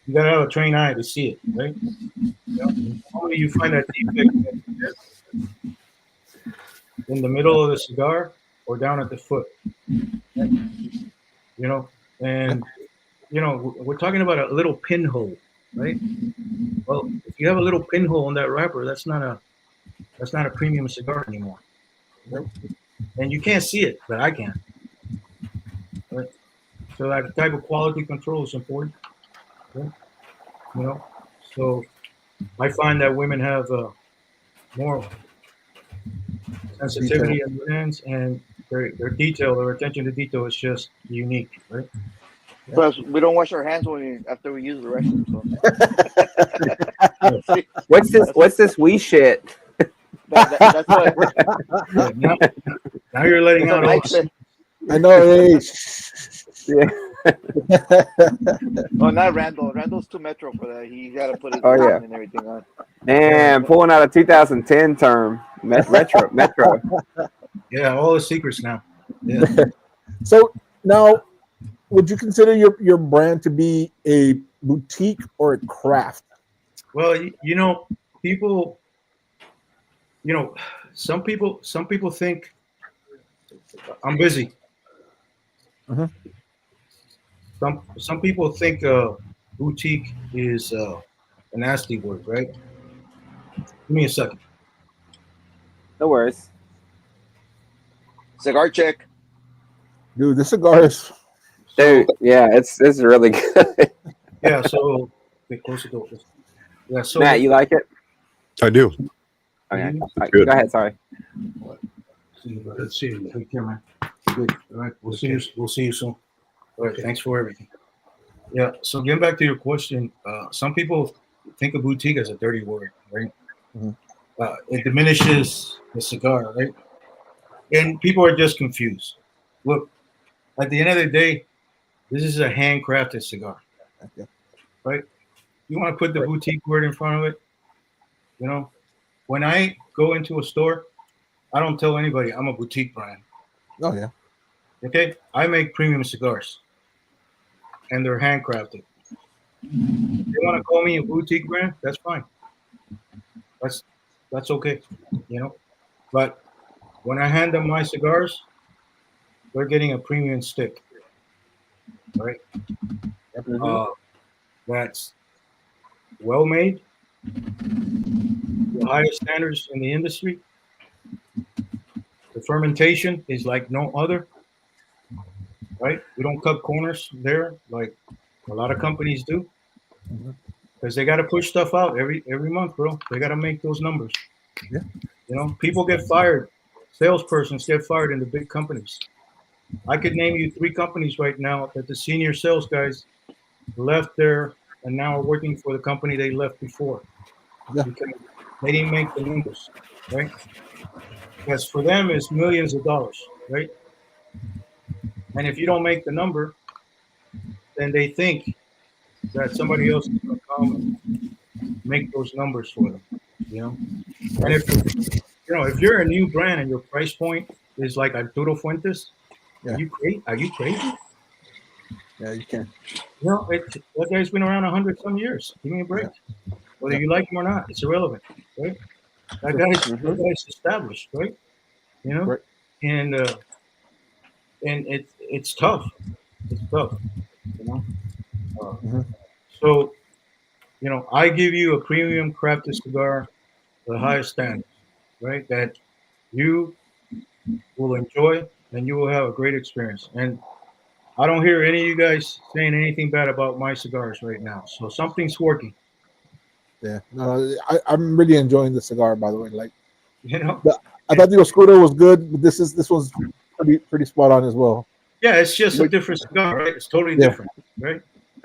you got to have a trained eye to see it, right? Normally you find that defect in the middle of the cigar or down at the foot, and we're talking about a little pinhole, right? Well, if you have a little pinhole on that wrapper, that's not a premium cigar anymore. Right? And you can't see it, but I can. Right? So that type of quality control is important. Right? You know, so I find that women have more sensitivity in their hands, and their detail, their attention to detail is just unique, right? Plus, we don't wash our hands after we use the restroom. So see, What's this wee shit? that's what Yeah, now you're letting that's out what all Mike said. I know. Hey. Yeah. Oh, not Randall. Randall's too metro for that. He's got to put his Oh, version yeah. and everything on. Man, pulling out a 2010 term. Retro. Yeah, all the secrets now. Yeah. So now, would you consider your brand to be a boutique or a craft? Well, people, some people think I'm busy. Mhm. Some people think boutique is a nasty word, right? Give me a second. No worries. Cigar check. Dude, this cigar is. Dude, yeah, it's really good. Yeah, so get closer to it. Yeah, so Matt, you like it? I do. Okay. Mhm. All right, Good. go ahead. Sorry. Let's see. Take care, man. Good. All right. We'll see you. We'll see you soon. All right. Thanks for everything. Yeah. So getting back to your question, some people think of boutique as a dirty word, right? Mhm. It diminishes the cigar, right? And people are just confused. Look, at the end of the day, this is a handcrafted cigar, Okay. right? You want to put the boutique word in front of it, when I go into a store, I don't tell anybody I'm a boutique brand. Oh yeah. Okay, I make premium cigars, and they're handcrafted. If they want to call me a boutique brand, that's fine. That's that's okay, But when I hand them my cigars, they're getting a premium stick, right? Mhm. That's well made, the highest standards in the industry. The fermentation is like no other, right? We don't cut corners there like a lot of companies do. Mhm. Because they got to push stuff out every month, bro. They got to make those numbers. Yeah. People get fired. Salespersons get fired in the big companies. I could name you 3 companies right now that the senior sales guys left there and now are working for the company they left before Yeah. because they didn't make the numbers, right? Because for them it's millions of dollars, right? And if you don't make the number, then they think that somebody else is going to come and make those numbers for them, you know. And if you're a new brand and your price point is like Arturo Fuentes, Yeah. Are you crazy? Yeah. You can. That guy's been around 100 some years. Give me a break. Whether Yeah. you like him or not, it's irrelevant, right? That guy's established, right? You know, Right. and it's tough. It's tough, you know. Uh, Mhm. so I give you a premium crafted cigar, the highest standards, right? That you will enjoy and you will have a great experience. And I don't hear any of you guys saying anything bad about my cigars right now. So something's working, Yeah. No, I'm really enjoying the cigar. By the way, like you know. I thought the Oscuro was good, but this one's pretty spot on as well. Yeah, it's just a Which, different cigar, right? It's totally Yeah. different, right?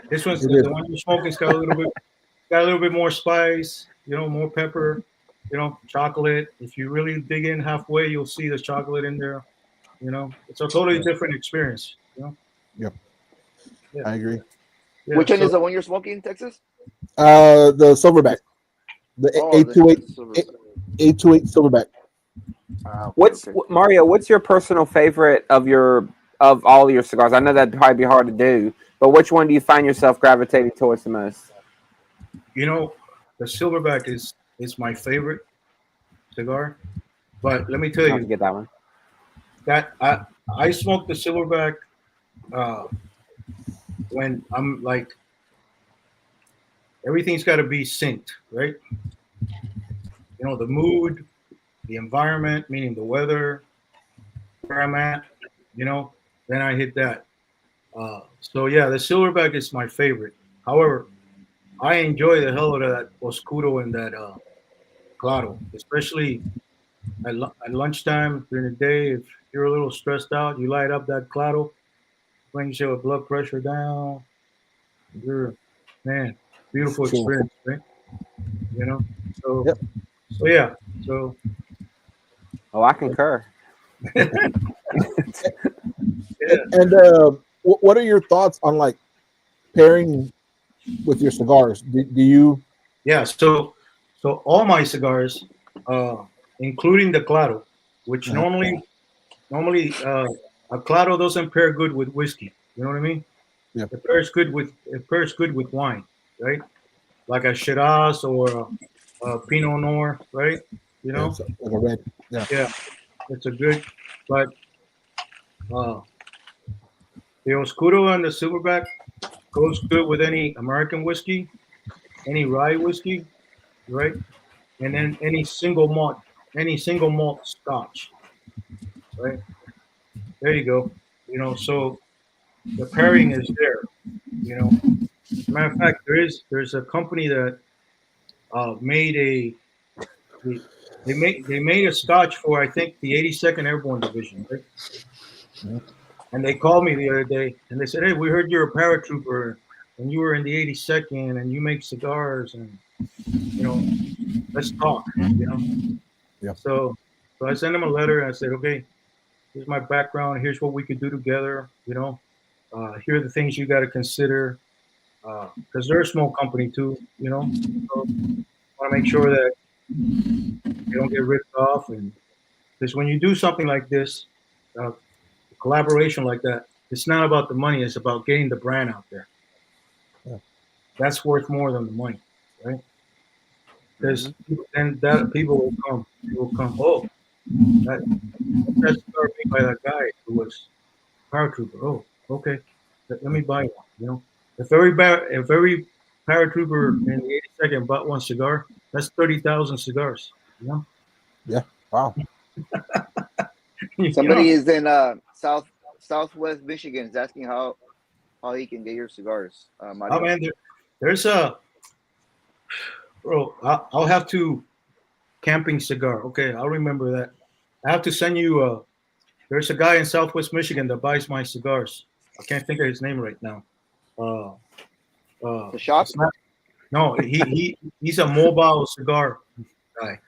This one's It the is. one you're smoking. It's got a little bit more spice, more pepper, chocolate. If you really dig in halfway, you'll see the chocolate in there. It's a totally different experience. Yep. Yeah, I agree. yeah. which one So is the one you're smoking in Texas? The Silverback, the Oh, eight two eight silver. 828 Silverback. Okay. Mario? What's your personal favorite of all your cigars? I know that'd probably be hard to do, but which one do you find yourself gravitating towards the most? the Silverback is my favorite cigar. But let me tell I'll have to you get that one. that I smoked the Silverback when I'm like, everything's got to be synced, right? You know, the mood, the environment, meaning the weather, where I'm at, you know, then I hit that. So yeah, the silverback is my favorite. However, I enjoy the hell out of that oscuro and that claro, especially at lunchtime during the day. If you're a little stressed out, you light up that claro, brings your blood pressure down. You're, man, beautiful Sure. experience, right? You know. So Yep. so yeah. So Oh, I concur. yeah. And what are your thoughts on like pairing with your cigars? Do you? Yeah, so all my cigars, including the claro, which Uh, normally a claro doesn't pair good with whiskey. You know what I mean? yeah. It pairs good with wine, right? Like a Shiraz or a Pinot Noir, right? You Yeah. know, It's like a red. Yeah. yeah, it's a good. But uh, the Oscuro and the Silverback goes good with any American whiskey, any rye whiskey, right? And then any single malt Scotch, right? There you go. You know, so the pairing is there. You know, matter of fact, there's a company that made they they made a Scotch for I think the 82nd Airborne Division, right? Mhm. And they called me the other day and they said, "Hey, we heard you're a paratrooper and you were in the 82nd and you make cigars and you know, let's talk." You know, Yeah. so I sent them a letter and I said, "Okay, here's my background. Here's what we could do together. You know, here are the things you got to consider because they're a small company too. You know, so I want to make sure that they don't get ripped off. And because when you do something like this, uh, collaboration like that, it's not about the money. It's about getting the brand out there. Yeah. That's worth more than the money, right? Hmm. Because then that people will come. They will come. Oh, that that cigar made by that guy who was paratrooper. Oh, okay. Let me buy one. You know, if every paratrooper in the 82nd bought one cigar, that's 30,000 cigars. You know, Yeah. Wow. you know. Somebody is in Southwest Michigan is asking how he can get your cigars, Oh Mario. man, there's a bro. I'll have to camping cigar. Okay, I'll remember that. I have to send you. There's a guy in Southwest Michigan that buys my cigars. I can't think of his name right now. Uh, The shop. it's not. No, he's a mobile cigar guy.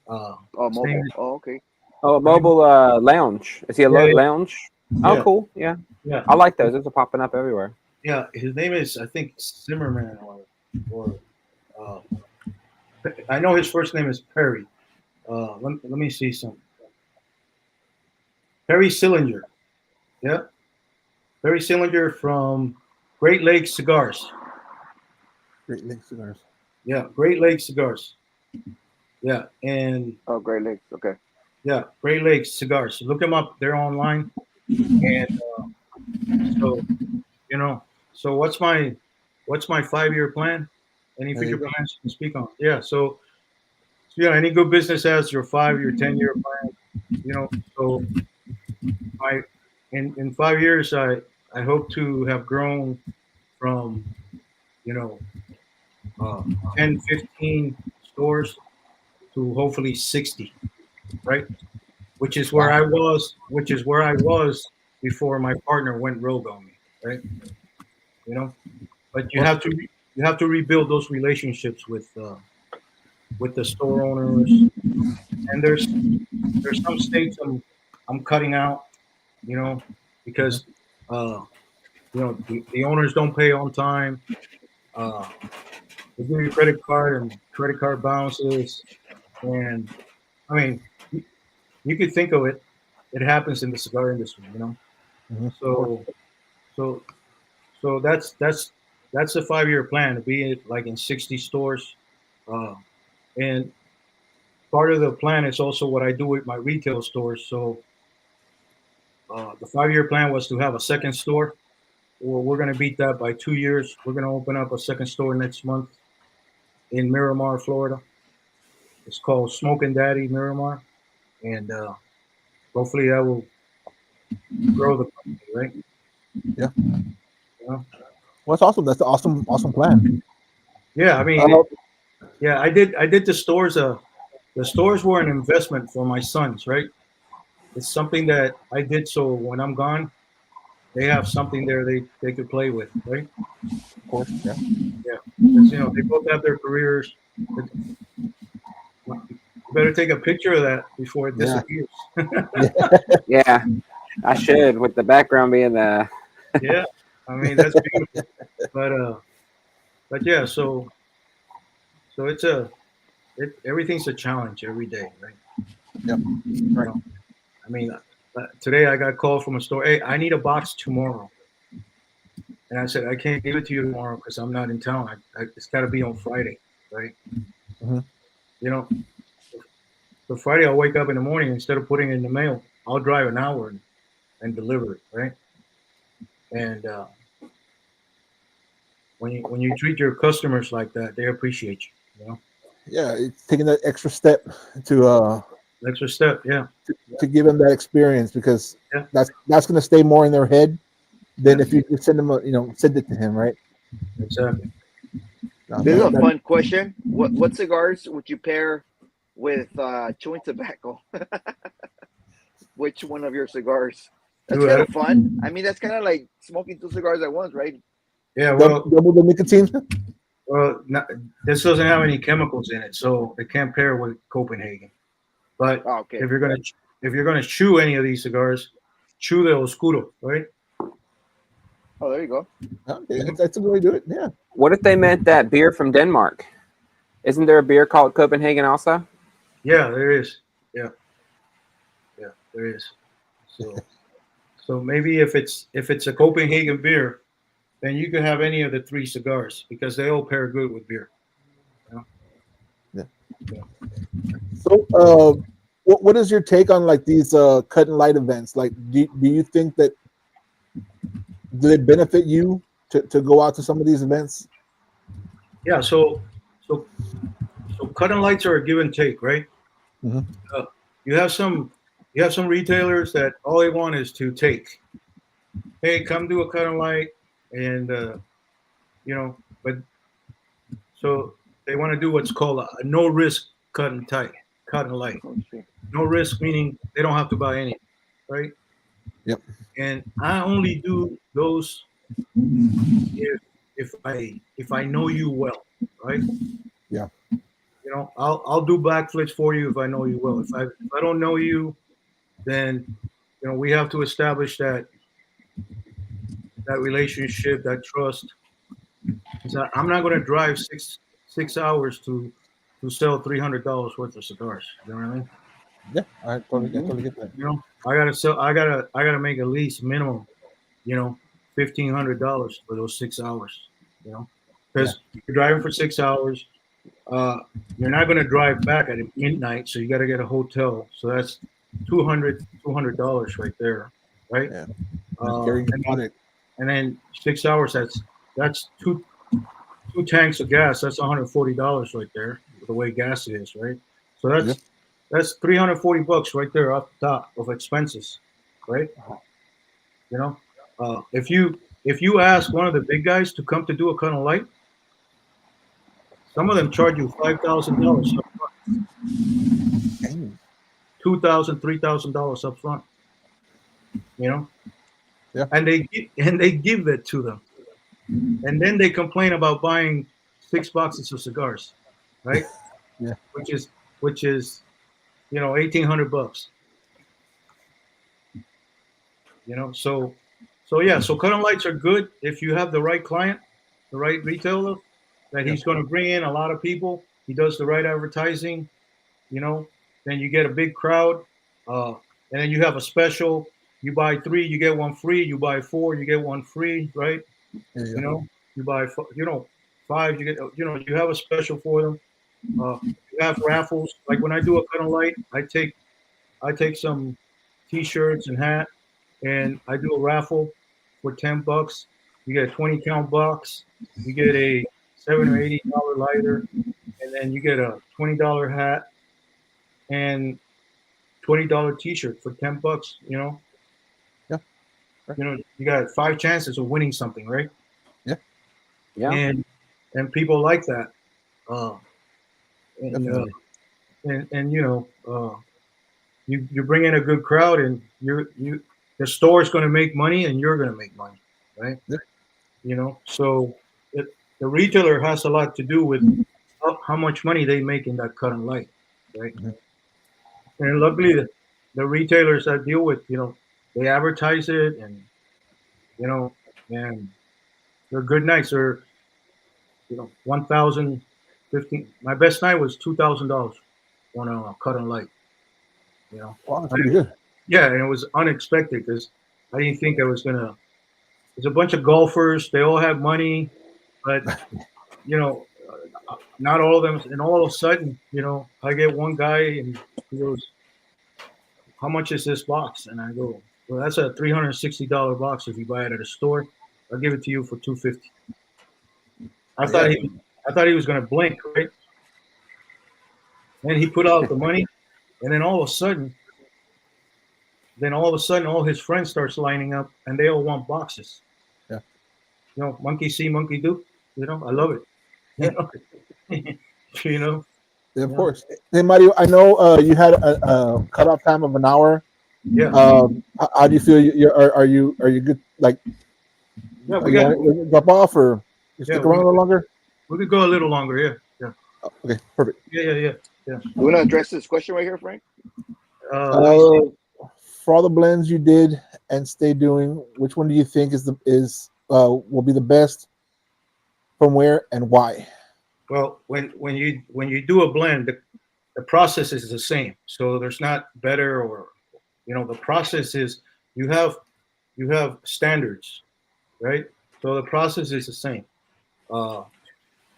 Oh, His name mobile. is. Oh, okay. Oh, a His name is mobile lounge. Is he a yeah, lounge? Oh, yeah, cool. Yeah, yeah, I like those. Those are popping up everywhere. yeah. His name is I think Zimmerman or uh, I know his first name is Perry. Let me see some. Perry Sillinger. Yeah, Perry Sillinger from Great Lakes Cigars. Great Lakes cigars. Yeah, Great Lakes Cigars. Yeah, and Oh, Great Lakes. Okay. yeah, Great Lakes Cigars. Look them up. They're online. And so you know, so what's my 5 year plan? Any There you future go. plans you can speak on? Yeah. So yeah, any good business has your 5 year, 10 year plan. You know, so I in 5 years I hope to have grown from you know uh, 10, 15 stores to hopefully 60, right? Wow. Which is where I was before my partner went rogue on me, right? You know, but Well, you have to rebuild those relationships with the store owners. And there's some states I'm cutting out, you know, because uh, you know the owners don't pay on time. Uh, they give you a credit card and credit card balances, and I mean you could think of it. It happens in the cigar industry, you know. of course. So so so that's a 5 year plan to be like in 60 stores, uh, and part of the plan is also what I do with my retail stores. So the 5 year plan was to have a second store we're going to beat that by 2 years. We're going to open up a second store next month in Miramar, Florida. It's called Smokin' Daddy Miramar, and hopefully that will grow the company, right? Yeah. You know? Well, that's awesome. That's an awesome plan. Yeah, I mean, yeah, I did the stores. The stores were an investment for my sons, right? It's something that I did so when I'm gone, they have something there they could play with, right? Of course. Yeah. Yeah, because they both have their careers. You better take a picture of that before it Yeah. disappears. Yeah, I should with the background being the. Yeah, I mean that's beautiful. But yeah, so it's everything's a challenge every day, right? Yep. Right. I mean, today I got called from a store. Hey, I need a box tomorrow, and I said I can't give it to you tomorrow because I'm not in town. It's got to be on Friday, right? Mhm. So Friday I'll wake up in the morning instead of putting it in the mail, I'll drive an hour and deliver it, right? And when you treat your customers like that, they appreciate you. Yeah, it's taking that extra step to Extra step, yeah. to give them that experience, because Yeah. that's going to stay more in their head than Yeah. if you just send them send it to him, right? Exactly. This is a fun question. What cigars would you pair with chewing tobacco? Which one of your cigars? That's Dude, kind of fun. I mean, that's kind of like smoking 2 cigars at once, right? yeah, well, Double the nicotine. this doesn't have any chemicals in it, so it can't pair with Copenhagen. But Oh, okay. if you're gonna chew any of these cigars, chew the Oscuro, right? Oh, there you go. Okay, that's a good way to do it. Yeah. What if they meant that beer from Denmark? Isn't there a beer called Copenhagen also? Yeah, there is. Yeah, there is. So maybe if it's a Copenhagen beer, then you can have any of the 3 cigars because they all pair good with beer. Yeah. So, what is your take on like these cut and light events? Like, do you think that do they benefit you to go out to some of these events? Yeah. So cut and lights are a give and take, right? Mhm. You have some retailers that all they want is to take. Hey, come do a cut and light, and but so they want to do what's called a no risk cut and light. No risk meaning they don't have to buy any, right? Yep. And I only do those if I know you well, right? Yeah. I'll do backflips for you if I know you well. If I don't know you, then we have to establish that relationship, that trust. I'm not going to drive six hours to sell $300 worth of cigars. You know what I mean? Yeah, I totally get that. I gotta make at least minimum, $1,500 for those 6 hours. Because you're driving for 6 hours. You're not going to drive back at midnight, so you got to get a hotel. So that's $200 right there, right? Yeah. And then 6 hours. That's two tanks of gas. That's $140 right there, the way gas is, right? So that's $340 right there off the top of expenses, right? If you ask one of the big guys to come to do a cut and light, some of them charge you $5,000 up front, $2,000, $3,000 up front. Yeah. And they give it to them, and then they complain about buying 6 boxes of cigars, right? Yeah. Which is $1,800. So cut and lights are good if you have the right client, the right retailer, that he's going to bring in a lot of people. He does the right advertising, then you get a big crowd, and then you have a special. You buy 3, you get 1 free. You buy 4, you get 1 free, right? Yeah. You buy 5, you get you have a special for them. You have raffles. Like when I do a cut and light, I take some T-shirts and hat, and I do a raffle for $10. You get a 20 count box. You get a $7 or $80 lighter, and then you get a $20 hat and $20 T-shirt for $10. Yeah. Right. You got 5 chances of winning something, right? Yeah. Yeah. And people like that. Uh, and, Definitely. you bring in a good crowd, and the store is going to make money, and you're going to make money, right? Yeah. So the retailer has a lot to do with how much money they make in that cut and light, right? Mhm. And luckily, the retailers I deal with, they advertise it, and and they're good nights. They're 1,000, 15. My best night was $2,000 on a cut and light. Wow, that's pretty good. Yeah, and it was unexpected because I didn't think I was gonna. There's a bunch of golfers. They all have money, but not all of them. And all of a sudden, I get one guy and he goes, "How much is this box?" And I go, "Well, that's a $360 box if you buy it at a store. I'll give it to you for $250." I thought Yeah. I thought he was gonna blink, right? And he put out the money, and then all of a sudden, all his friends starts lining up, and they all want boxes. Yeah. Monkey see, monkey do. I love it. You know. Yeah, of Yeah. course. Hey, Mario, I know you had a cutoff time of an hour. Yeah. How do you feel? Are you good? Like, Yeah, you want to drop off or you stick around a little longer? We could go a little longer. Yeah. Yeah. Okay, perfect. Yeah. You want to address this question right here, Frank? For all the blends you did and stay doing, which one do you think will be the best? From where and why? Well, when you do a blend, the process is the same. So there's not better or the process is you have standards, right? So the process is the same.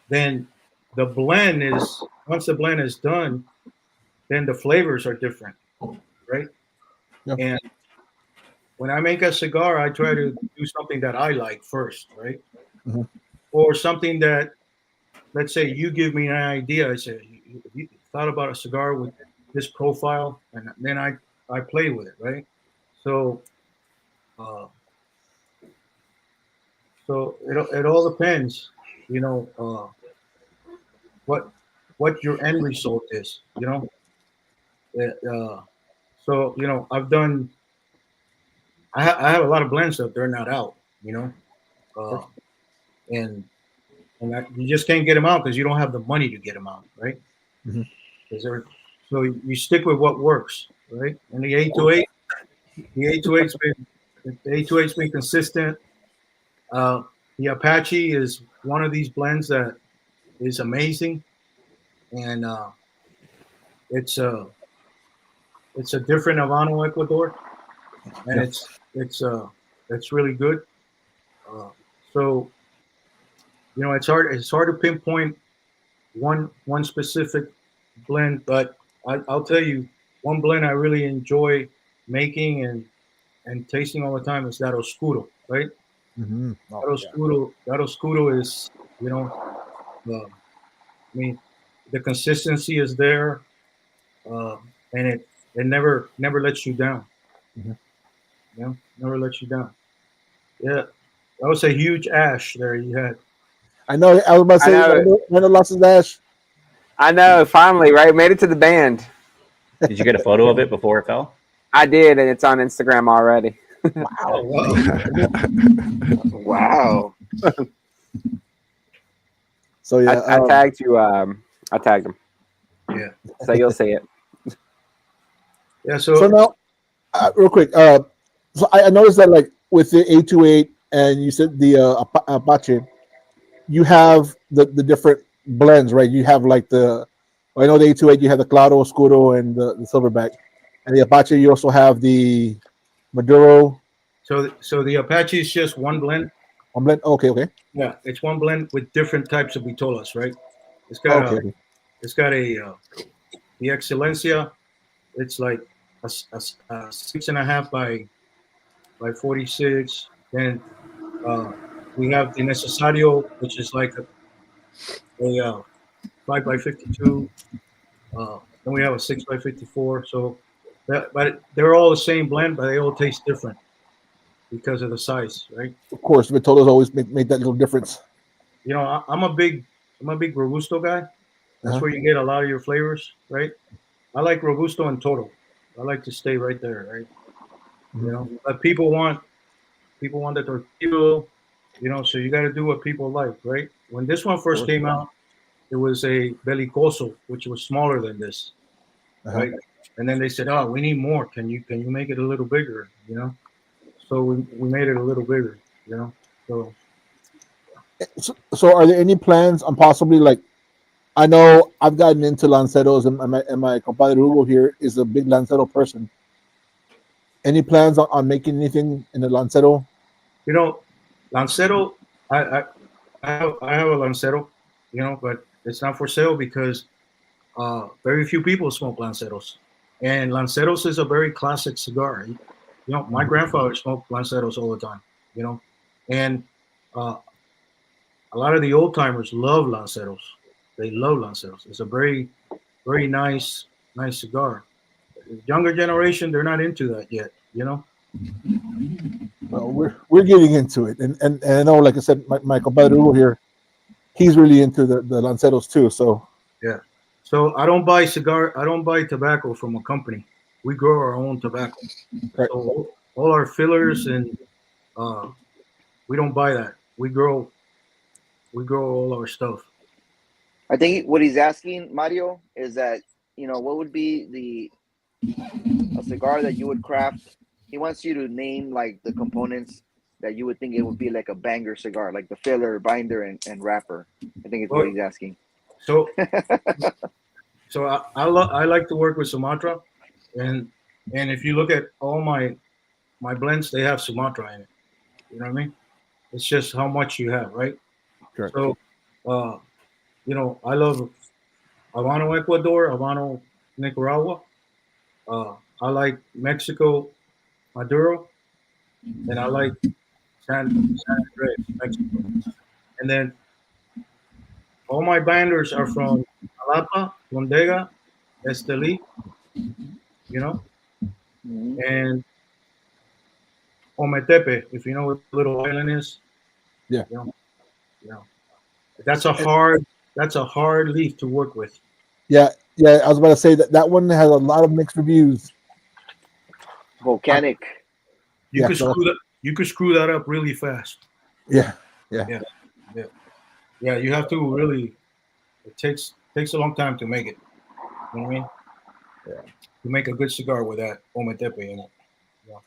Then the blend is once the blend is done, then the flavors are different, right? Yeah. And when I make a cigar, I try to do something that I like first, right? Mm-hmm. Or something that, let's say, you give me an idea. I say, you thought about a cigar with this profile, and then I play with it, right? So, it all depends, what your end result is, So I have a lot of blends that they're not out, and you just can't get them out because you don't have the money to get them out, right? Mm-hmm. So you stick with what works, right? And the 828, the 828's been consistent. The Apache is one of these blends that is amazing, and it's a different Habano Ecuador, and it's really good. So it's hard to pinpoint one specific blend, but I'll tell you one blend I really enjoy making and tasting all the time is that Oscuro, right? Mm-hmm. That Oscuro is, I mean, the consistency is there, and it never lets you down. Mm-hmm. Never lets you down. Yeah, that was a huge ash there you had. I know. I was about to say, Randall lost his ash. I know. Finally, right? Made it to the band. Did you get a photo of it before it fell? I did, and it's on Instagram already. Wow. Wow. So yeah, I tagged you. I tagged him. Yeah. So you'll see it. Yeah. So now, real quick. So I noticed that like with the 828 and you said the Apache, you have the different blends, right? You have like I know the 828, you have the Claro, Oscuro, and the Silverback, and the Apache, you also have the Maduro. So the Apache is just one blend. One blend. Okay. Yeah, it's one blend with different types of vitolas, right? It's got Okay. it's got the Excelencia. It's like a 6.5 by 46. Then We have the Necesario, which is like a 5x52. Then we have a 6x54. So, but they're all the same blend, but they all taste different because of the size, right? Of course, Vitolas always make that little difference. You know, I'm a big Robusto guy. That's Uh-huh. where you get a lot of your flavors, right? I like Robusto and Toro. I like to stay right there, right? You know, but people want the tortillo, you know, so you got to do what people like, right? When this one first came out, it was a Belicoso, which was smaller than this, Uh-huh. right? And then they said, "Oh, we need more. Can you make it a little bigger?" You know, so we made it a little bigger, you know. So So are there any plans on possibly like? I know I've gotten into Lanceros, and my compadre Hugo here is a big Lancero person. Any plans on making anything in the Lancero? you know, Lancero, I have a Lancero, you know, but it's not for sale because very few people smoke Lanceros, and Lanceros is a very classic cigar. You know, my grandfather smoked Lanceros all the time. You know, and uh, a lot of the old timers love Lanceros. They love Lanceros. It's a very nice cigar. The younger generation, they're not into that yet. You know. Well, we're getting into it, and I know, like I said, my compadre Hugo here, he's really into the Lanceros too. So Yeah. So I don't buy tobacco from a company. We grow our own tobacco. right. So all our fillers and uh, we don't buy that. We grow all our stuff. I think what he's asking, Mario, is that, what would be a cigar that you would craft? He wants you to name like the components that you would think it would be like a banger cigar, like the filler, binder, and wrapper. I think it's what Well, he's asking. so so I like to work with Sumatra, and if you look at all my blends, they have Sumatra in it. You know what I mean? It's just how much you have, right? Correct. So, uh, I love Habano Ecuador, Habano Nicaragua. I like Mexico Maduro, and I like San Andres, Mexico. And then all my binders are from Jalapa, Mondega, Esteli, you know, Mhm. and Ometepe, if you know what little island is. Yeah. You know, you know. That's a hard leaf to work with. Yeah, yeah. I was about to say that one has a lot of mixed reviews. Volcanic. You Yeah, could screw that. You could screw that up really fast. yeah, yeah. Yeah, yeah, yeah. You have to really. It takes a long time to make it. You know what I mean? Yeah. To make a good cigar with that Ometepe in it. Yeah.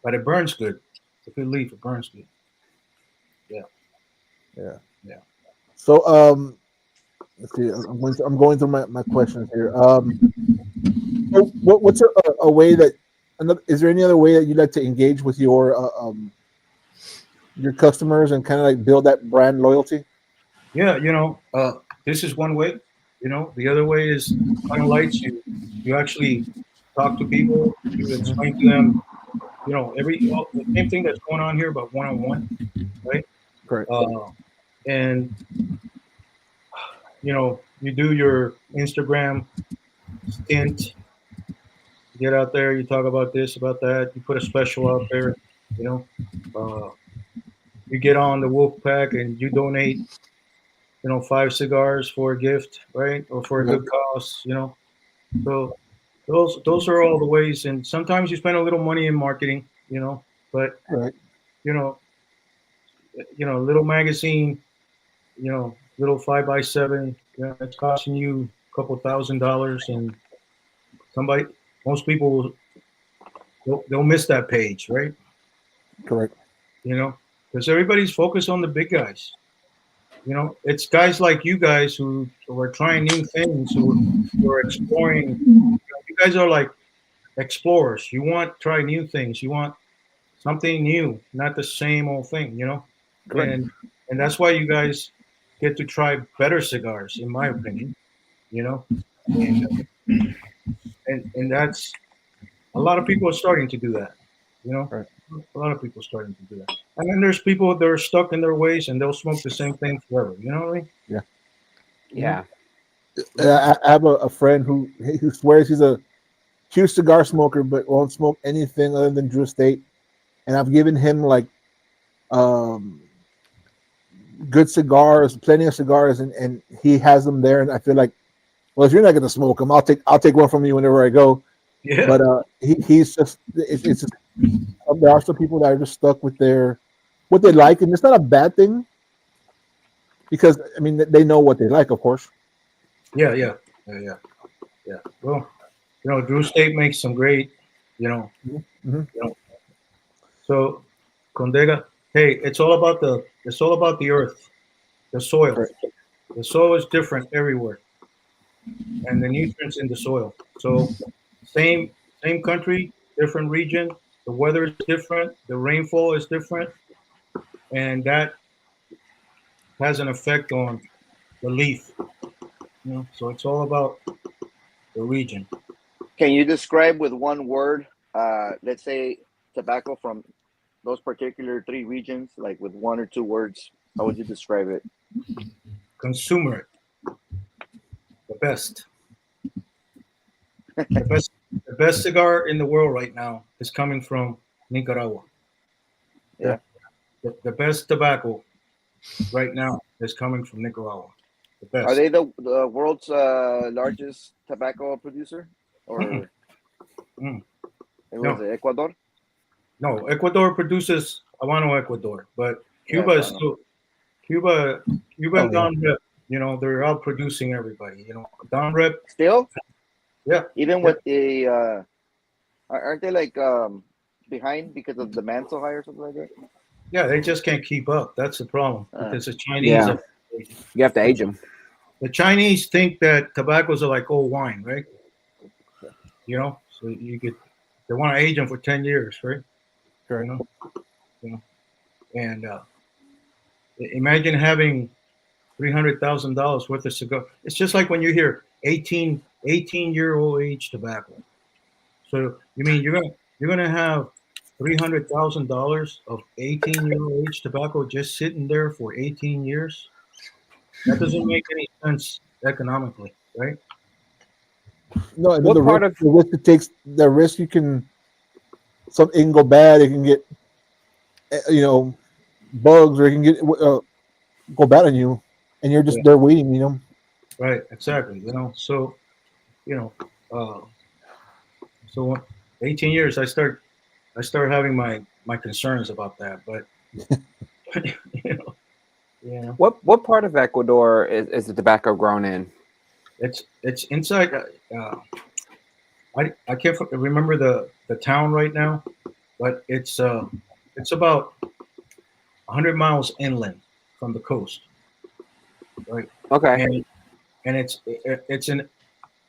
But it burns good. It's a good leaf. It burns good. Yeah. Yeah. Yeah. So let's see. I'm going through my questions here. So what's a way that is there any other way that you'd like to engage with your customers and kind of like build that brand loyalty? Yeah. This is one way. The other way is kind of lights. You actually talk to people. You explain to them. The same thing that's going on here, but one-on-one, right? Correct. And you do your Instagram stint. Get out there. You talk about this, about that. You put a special out there. You know, uh, you get on the Wolf Pack and you donate. 5 cigars for a gift, right, or for a Yeah. good cause. So those are all the ways. And sometimes you spend a little money in marketing. But Right. you know, little magazine. Little 5x7. It's costing you a couple $1,000, and somebody, most people, they'll miss that page, right? Correct. Because everybody's focused on the big guys. It's guys like you guys who are trying new things, who are exploring. You guys are like explorers. You want to try new things. You want something new, not the same old thing. Correct. And that's why you guys get to try better cigars, in my opinion. And and that's a lot of people are starting to do that. You know, Right. a lot of people starting to do that. And then there's people that are stuck in their ways and they'll smoke the same thing forever. You know what I mean? Yeah. I have a friend who swears he's a huge cigar smoker, but won't smoke anything other than Drew Estate. And I've given him like um, good cigars, plenty of cigars, and he has them there. And I feel like, well, if you're not going to smoke them, I'll take one from you whenever I go. Yeah. But he's just it's just, there are some people that are just stuck with their what they like, and it's not a bad thing because I mean they know what they like, of course. Yeah. Well, Drew State makes some great, Mm-hmm. you know. So, Condega, hey, it's all about the earth, the soil. Correct. The soil is different everywhere, and the nutrients in the soil. So, same same country, different region. The weather is different. The rainfall is different, and that has an effect on the leaf. So it's all about the region. Can you describe with one word, let's say tobacco from those particular three regions, like with one or two words? How would you describe it? Consumer it. The best. The best cigar in the world right now is coming from Nicaragua. Yeah. The best tobacco right now is coming from Nicaragua. The Are best. they the world's largest tobacco producer, Mm-mm. or Mm. it was No, Ecuador? no. Ecuador produces Habano Ecuador, but Yeah, Cuba is Habano. still Cuba Oh and yeah. Don Rep. They're out producing everybody. Don Rep. Still, Yeah, even yeah, with the aren't they like behind because of demand so high or something like that? yeah. They just can't keep up. That's the problem because the Chinese Yeah. are. You have to age them. The Chinese think that tobaccos are like old wine, right? So they want to age them for 10 years, right? You Correct. know, and imagine having $300,000 worth of cigar. It's just like when you hear 18-year-old age tobacco. So you mean you're gonna have $300,000 of 18-year-old age tobacco just sitting there for 18 years? That doesn't make any sense economically, right? No, and then What part of the risk it takes, the risk you can something can go bad. It can get bugs, or it can get go bad on you, and you're just Yeah, there waiting. right, exactly. You know, uh, so 18 years, I start having my concerns about that, but you know, yeah, what part of Ecuador is the tobacco grown in? it's inside. I can't remember the town right now, but it's about 100 miles inland from the coast, right? Okay. And it's an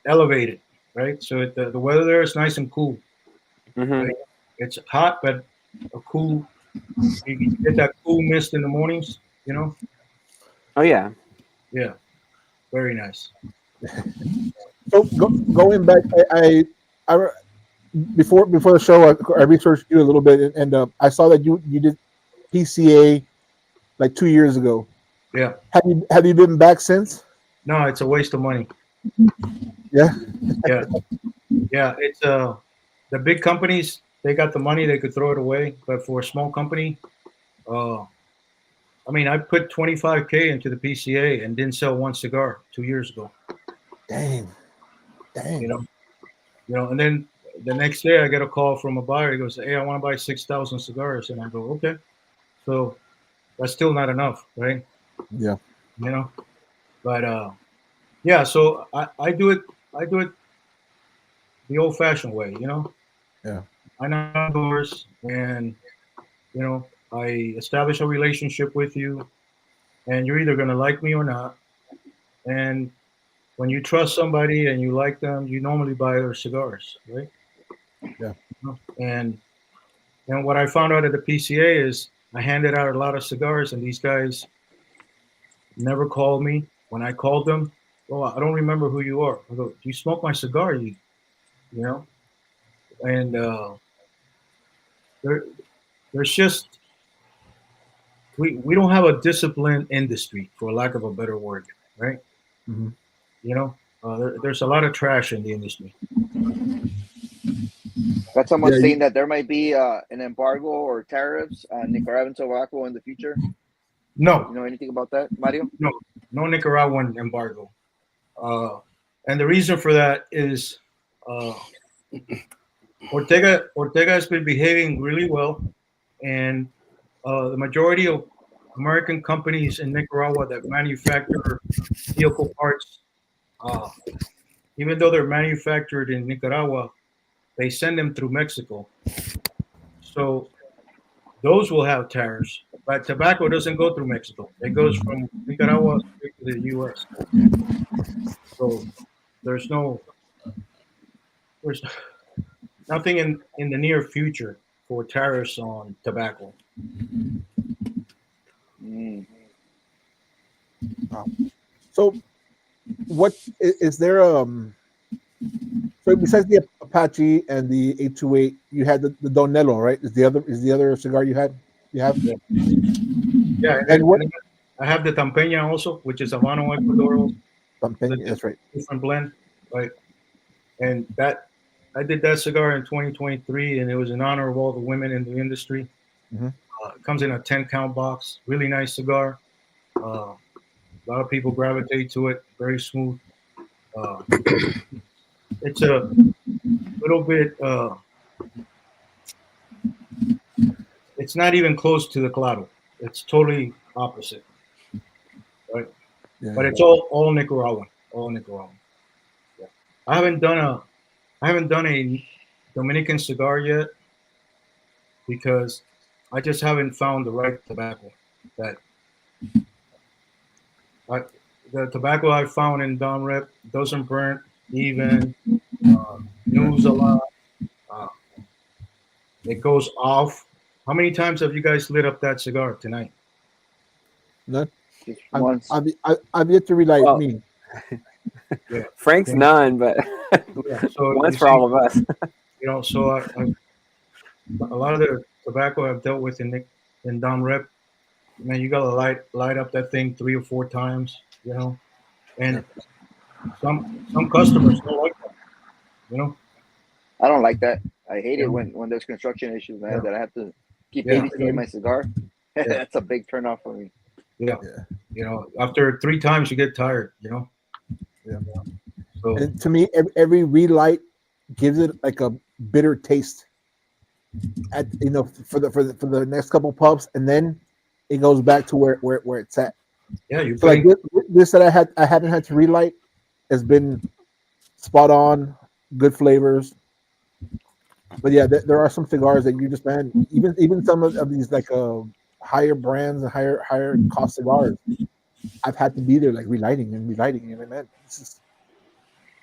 elevated, right? So the weather there is nice and cool, Hmm. right? It's hot, but a cool. You get that cool mist in the mornings, Oh yeah. Yeah, very nice. So going back, I before the show, I researched you a little bit, and I saw that you did PCA like 2 years ago. Yeah. Have you been back since? No, it's a waste of money. Yeah. Yeah. Yeah. It's the big companies, they got the money, they could throw it away. But for a small company, uh, I mean, I put 25K into the PCA and didn't sell one cigar 2 years ago. Dang. You Dang. know, and then the next day I get a call from a buyer. He goes, "Hey, I want to buy 6,000 cigars," and I go, "Okay." So that's still not enough, right? Yeah. You know, but yeah. So I do it. I do it the old-fashioned way. Yeah. I knock on doors, and I establish a relationship with you, and you're either gonna like me or not. And when you trust somebody and you like them, you normally buy their cigars, right? Yeah. And what I found out at the PCA is I handed out a lot of cigars, and these guys never called me. When I called them, "Oh, I don't remember who you are." I go, "Do you smoke my cigar? You know?" And there, there's just we don't have a disciplined industry, for lack of a better word, right? Mhm. You know, there's a lot of trash in the industry. Got someone Yeah, saying that there might be an embargo or tariffs on Nicaraguan tobacco in the future. No, You know anything about that, Mario? no, no Nicaraguan embargo. And the reason for that is uh, Ortega has been behaving really well, and the majority of American companies in Nicaragua that manufacture vehicle parts, uh, even though they're manufactured in Nicaragua, they send them through Mexico. So those will have tariffs. But tobacco doesn't go through Mexico. It goes from Nicaragua straight to the U.S. So there's no there's nothing in the near future for tariffs on tobacco. Mm. So, what is there? So besides the Apache and the 828, you had the Donello, right? Is the other cigar you had? You have Yeah, yeah. and what? And then I have the Tampeña also, which is Habano Ecuador. It's a Something. That's right. different blend, right? And that I did that cigar in 2023, and it was in honor of all the women in the industry. Mhm. It comes in a 10 count box. Really nice cigar. A lot of people gravitate to it. Very smooth. Uh, it's a little bit. It's not even close to the Claro. It's totally opposite, right? Yeah. But it's all Nicaraguan. All Nicaraguan. Yeah. I haven't done a I haven't done a Dominican cigar yet because I just haven't found the right tobacco. That I, the tobacco I found in Don Rep doesn't burn even, news a lot. Uh, it goes off. How many times have you guys lit up that cigar tonight? None. Just I've, once. I've yet to relight Well, me. Yeah, Frank's yeah, none, but yeah. So once you for see, all of us. so a lot of the tobacco I've dealt with in Don Rep, man, you gotta light up that thing 3 or 4 times, Yeah. and some customers don't like that, you know. I don't like that. I hate You it know? when there's construction issues, man. Yeah, That I have to keep yeah, babysitting my cigar. yeah, That's a big turnoff for me. yeah. Yeah. After 3 times you get tired. Yeah. So And to me, every relight gives it like a bitter taste at for the next couple puffs, and then it goes back to where it's at. yeah, you're So like putting this that I haven't had to relight has been spot on, good flavors. But yeah, there are some cigars that you just, man, even some of these like higher brands and higher cost cigars, I've had to be there like relighting and relighting, and man, this is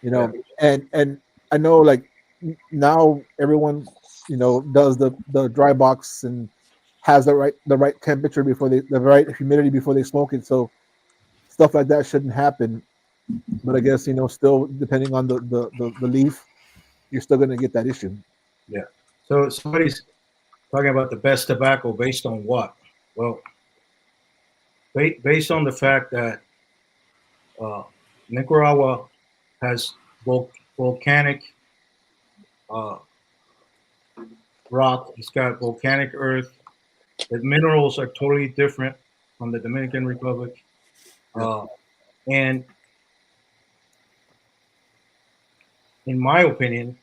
yeah, and I know like now everyone does the dry box and has the right temperature before the right humidity before they smoke it, so stuff like that shouldn't happen. But I guess still depending on the leaf, you're still gonna get that issue. yeah. So somebody's talking about the best tobacco based on what? Well, based on the fact that uh, Nicaragua has volcanic uh, rock. It's got volcanic earth. The minerals are totally different from the Dominican Republic. Yeah. And in my opinion,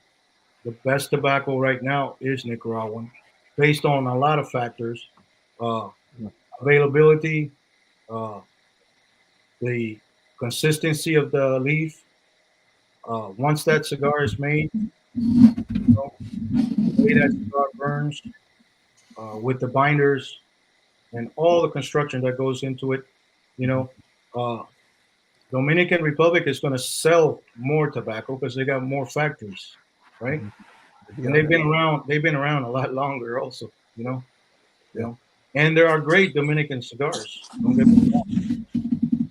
the best tobacco right now is Nicaraguan, based on a lot of factors: uh, availability, uh, the consistency of the leaf. Once that cigar is made, the way that cigar burns, with the binders and all the construction that goes into it, you know, uh, Dominican Republic is going to sell more tobacco because they got more factories, right? And Yeah. they've been around a lot longer, also, you know, you Yeah. know. And there are great Dominican cigars. Don't get me wrong,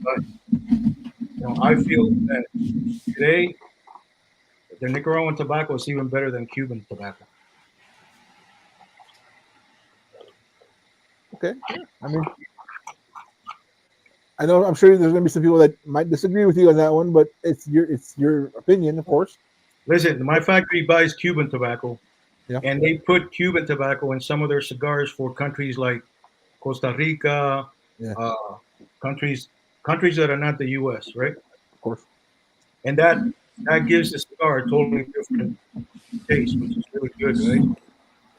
but I feel that today the Nicaraguan tobacco is even better than Cuban tobacco. Okay. Yeah. I mean, I know I'm sure there's going to be some people that might disagree with you on that one, but it's your opinion, of course. Listen, my factory buys Cuban tobacco, Yeah. and they put Cuban tobacco in some of their cigars for countries like Costa Rica, Yeah. countries that are not the U.S. Right, Of course. and that gives the cigar a totally different taste, which is really good, right?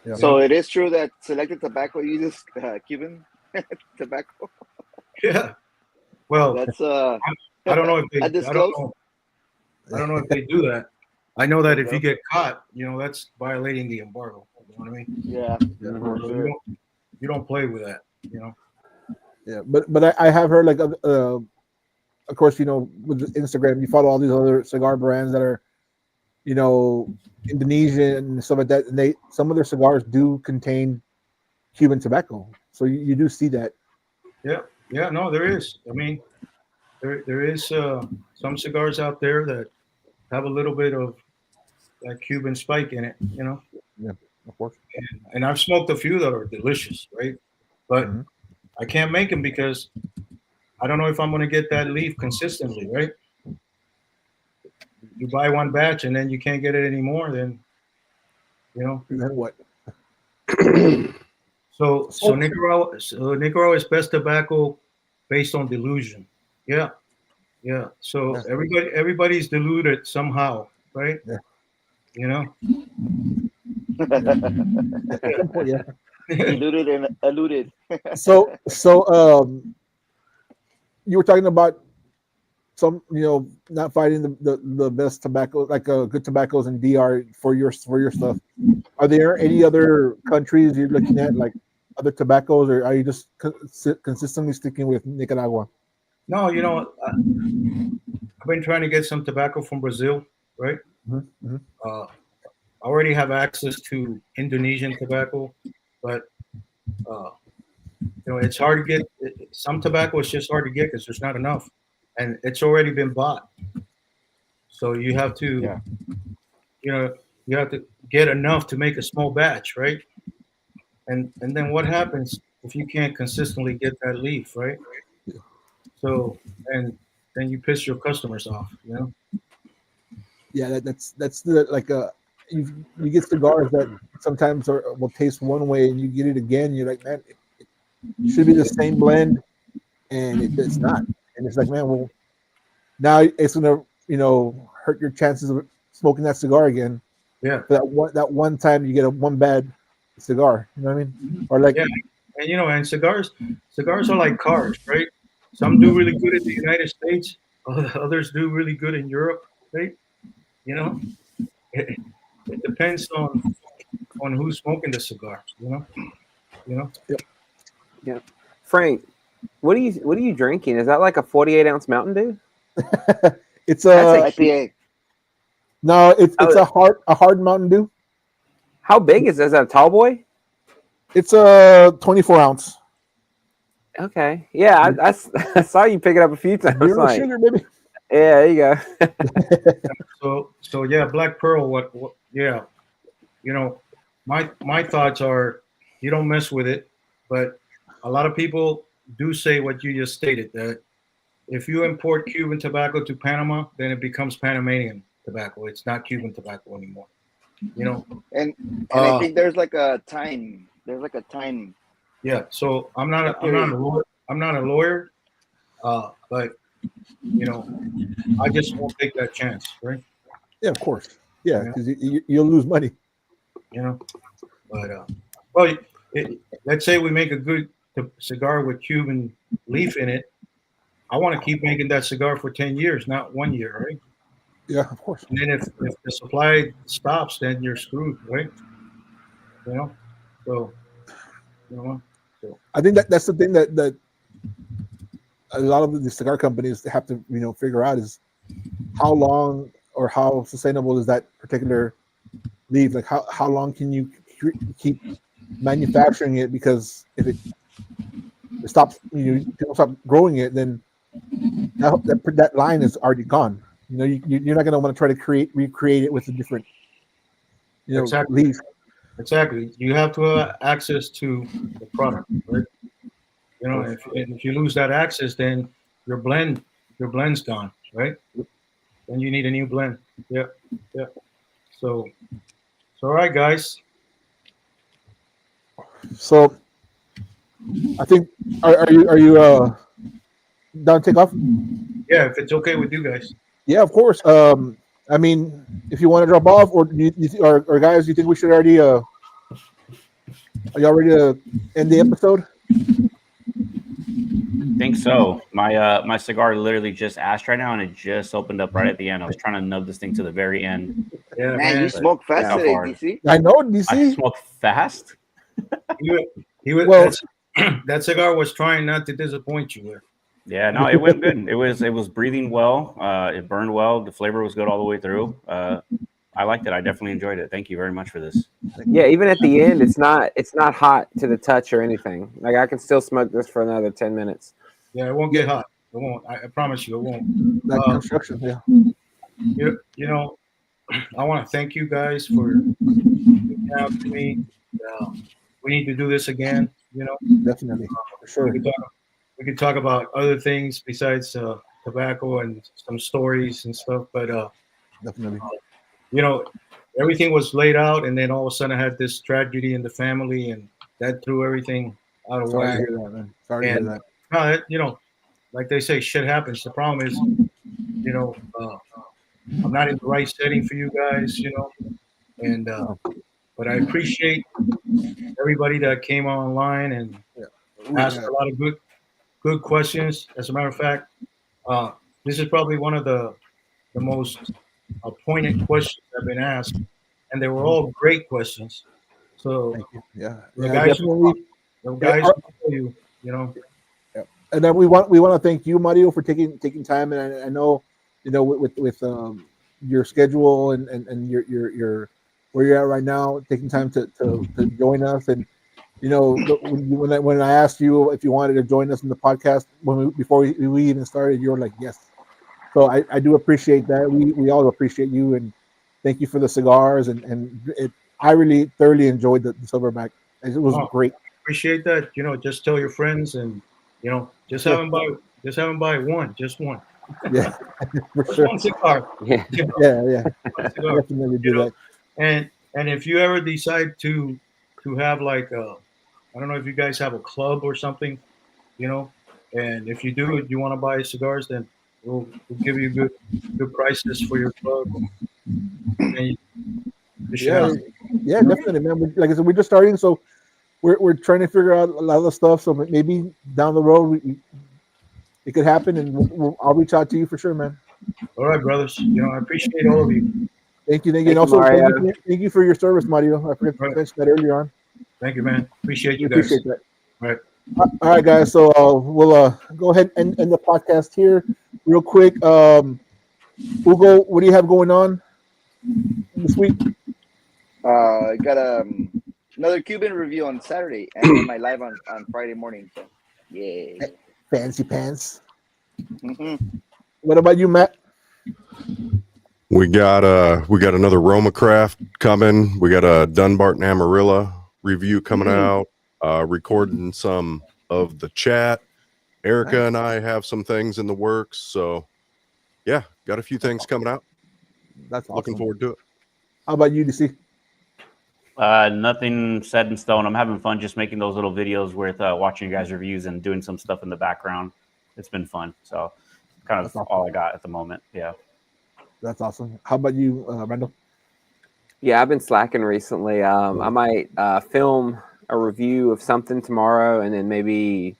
Yeah. So it is true that selected tobacco uses Cuban tobacco. Yeah. Well, That's I don't know if they. undisclosed. I don't know if they do that. I know that There you if you go. get caught, that's violating the embargo. You know what I mean? Yeah, for So sure. you don't play with that. Yeah. But I have heard like of course with Instagram you follow all these other cigar brands that are Indonesian and stuff like that, and some of their cigars do contain Cuban tobacco, so you do see that. Yeah. No, there is. I mean, there is some cigars out there that have a little bit of that Cuban spike in it. Yeah, of course. And I've smoked a few that are delicious, right? But Mhm. I can't make them because I don't know if I'm going to get that leaf consistently, right? You buy one batch and then you can't get it anymore, then Then what? So Nicaragua is best tobacco based on delusion. Yeah, yeah. So Yeah. everybody's deluded somehow, right? Yeah. You know. At some point, yeah. Eluded and eluded. So you were talking about some not finding the best tobacco, like good tobaccos in DR for your stuff. Are there any other countries you're looking at, like other tobaccos, or are you just consistently sticking with Nicaragua? No, I've been trying to get some tobacco from Brazil, right? Mm-hmm. I already have access to Indonesian tobacco, but uh, it's hard to get. Some tobacco is just hard to get because there's not enough, and it's already been bought. So you have to, Yeah. you have to get enough to make a small batch, right? And then what happens if you can't consistently get that leaf, right? Yeah. So and then you piss your customers off, Yeah, that's the like you get cigars that sometimes will taste one way, and you get it again, you're like, man, it should be the same blend, and it's not, and it's like, man, well, now it's gonna hurt your chances of smoking that cigar again. Yeah. For that one time you get one bad cigar, you know what I mean? Or like, Yeah. And and cigars are like cars, right? Some do really good in the United States, others do really good in Europe, right? It, it depends on who's smoking the cigar, Yeah. Frank, what are you drinking? Is that like a 48-ounce Mountain Dew? it's That's IPA. no, it's a hard Mountain Dew. How big is this? Is that a tall boy? It's a 24-ounce. Okay. Yeah, I saw you pick it up a few times. Zero sugar, baby. Yeah, there you go. So yeah, Black Pearl. What? Yeah, my thoughts are, you don't mess with it, but a lot of people do say what you just stated, that if you import Cuban tobacco to Panama, then it becomes Panamanian tobacco. It's not Cuban tobacco anymore. And I think there's like a time. There's like a time. Yeah. So I'm not a lawyer, but I just won't take that chance, right? Yeah, of course. Yeah, because you'll lose money. But well, let's say we make a good cigar with Cuban leaf in it. I want to keep making that cigar for 10 years, not 1 year, right? Yeah, of course. And then if the supply stops, then you're screwed, right? So I think that's the thing that a lot of the cigar companies have to figure out is how long or how sustainable is that particular leaf. Like how long can you keep manufacturing it, because if it stops, people stop growing it, then that line is already gone. You're not going to want to try to recreate it with a different exactly. leaf. Exactly. You have to have access to the product, right? You know, if you lose that access, then your blend's gone, right? Then you need a new blend. Yeah, yeah. So, all right, guys. So I think are you down to take off? Yeah, if it's okay with you guys. Yeah, of course. I mean, if you want to drop off, or or guys, you think we should already are y'all ready to end the episode? Think so. My cigar literally just ashed right now, and it just opened up right at the end. I was trying to nub this thing to the very end. Yeah, Man, you smoke fast how today, far? DC. I know, I DC. smoke fast. He was Well- that cigar was trying not to disappoint you. Yeah, no, it went good. It was breathing well. It burned well. The flavor was good all the way through. I liked it. I definitely enjoyed it. Thank you very much for this. Yeah, even at the end, it's not hot to the touch or anything. Like I can still smoke this for another 10 minutes. Yeah, it won't get hot. It won't. I promise you, it won't. That construction, yeah. You know, I want to thank you guys for reaching out to me. We need to do this again. You know, Definitely, for sure. we could talk about other things besides tobacco and some stories and stuff. But Definitely. you know, everything was laid out, and then all of a sudden I had this tragedy in the family, and that threw everything out of Sorry to whack. hear that, man. Sorry to hear And that. no, you know, like they say, shit happens. The problem is, you know, I'm not in the right setting for you guys, you know, and but I appreciate everybody that came online and asked a lot of good questions. As a matter of fact, this is probably one of the most pointed questions I've been asked, and they were all great questions. So Thank you. Yeah, the yeah, guys, definitely. the guys will tell you, you know. And then we want to thank you, Mario, for taking time. And I know, you know, with your schedule and your where you're at right now, taking time to join us. And you know, when I asked you if you wanted to join us in the podcast before we even started, you were like yes. So I do appreciate that. We all appreciate you, and thank you for the cigars. I really thoroughly enjoyed the Silverback. It was great. Appreciate that. You know, just tell your friends, and you know, just have them buy one, just one. Yeah, for Just sure. one cigar. Yeah. You know, Yeah. one cigar. Definitely do You know, that. and if you ever decide to have like I don't know if you guys have a club or something, you know, and if you do, if you want to buy cigars, then we'll give you good prices for your club. And you should Yeah, have. yeah, definitely, man. Like I said, we're just starting, so we're trying to figure out a lot of the stuff. So maybe down the road it could happen, and I'll reach out to you for sure, man. All right, brothers. You know, I appreciate all of you. Thank you, and Thank you, also Mario. thank you for your service, Mario. I forgot to mention that earlier on. Thank you, man. Appreciate We you guys. appreciate that. All right. All right, guys. So we'll go ahead and end the podcast here, real quick. Hugo, what do you have going on this week? I got another Cuban review on Saturday, and then my live on Friday morning. So, yeah. Fancy pants. Mm-hmm. What about you, Matt? We got another Roma Craft coming. We got a Dunbarton Amarilla review coming out. Recording some of the chat. Erica and I have some things in the works. So yeah, got a few things coming out. That's awesome. Looking forward to it. How about you, DC? Nothing set in stone. I'm having fun just making those little videos with watching you guys' reviews and doing some stuff in the background. It's been fun. So kind of all I got at the moment. Yeah. That's awesome. How about you, Randall? Yeah, I've been slacking recently. I might film a review of something tomorrow, and then maybe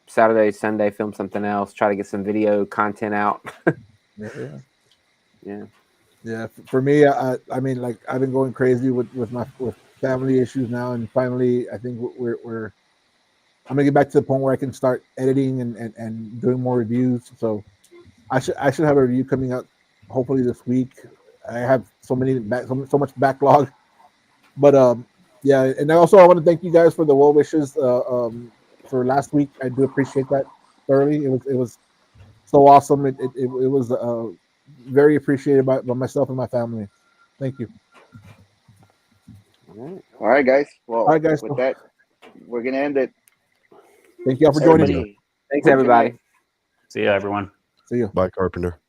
Saturday, Sunday, film something else. Try to get some video content out. Yeah. For me, I mean, like I've been going crazy with family issues now, and finally, I think I'm gonna get back to the point where I can start editing and doing more reviews. So I should have a review coming out hopefully this week. I have so much backlog, but yeah. And I want to thank you guys for the well wishes for last week. I do appreciate that thoroughly. It was so awesome. It was very appreciated by myself and my family. Thank you. All right, guys. Well, All right, guys. with that, we're gonna end it. Thank you all for joining me. Everybody, Thanks, good everybody. night. See ya, everyone. See you. Bye, Carpenter.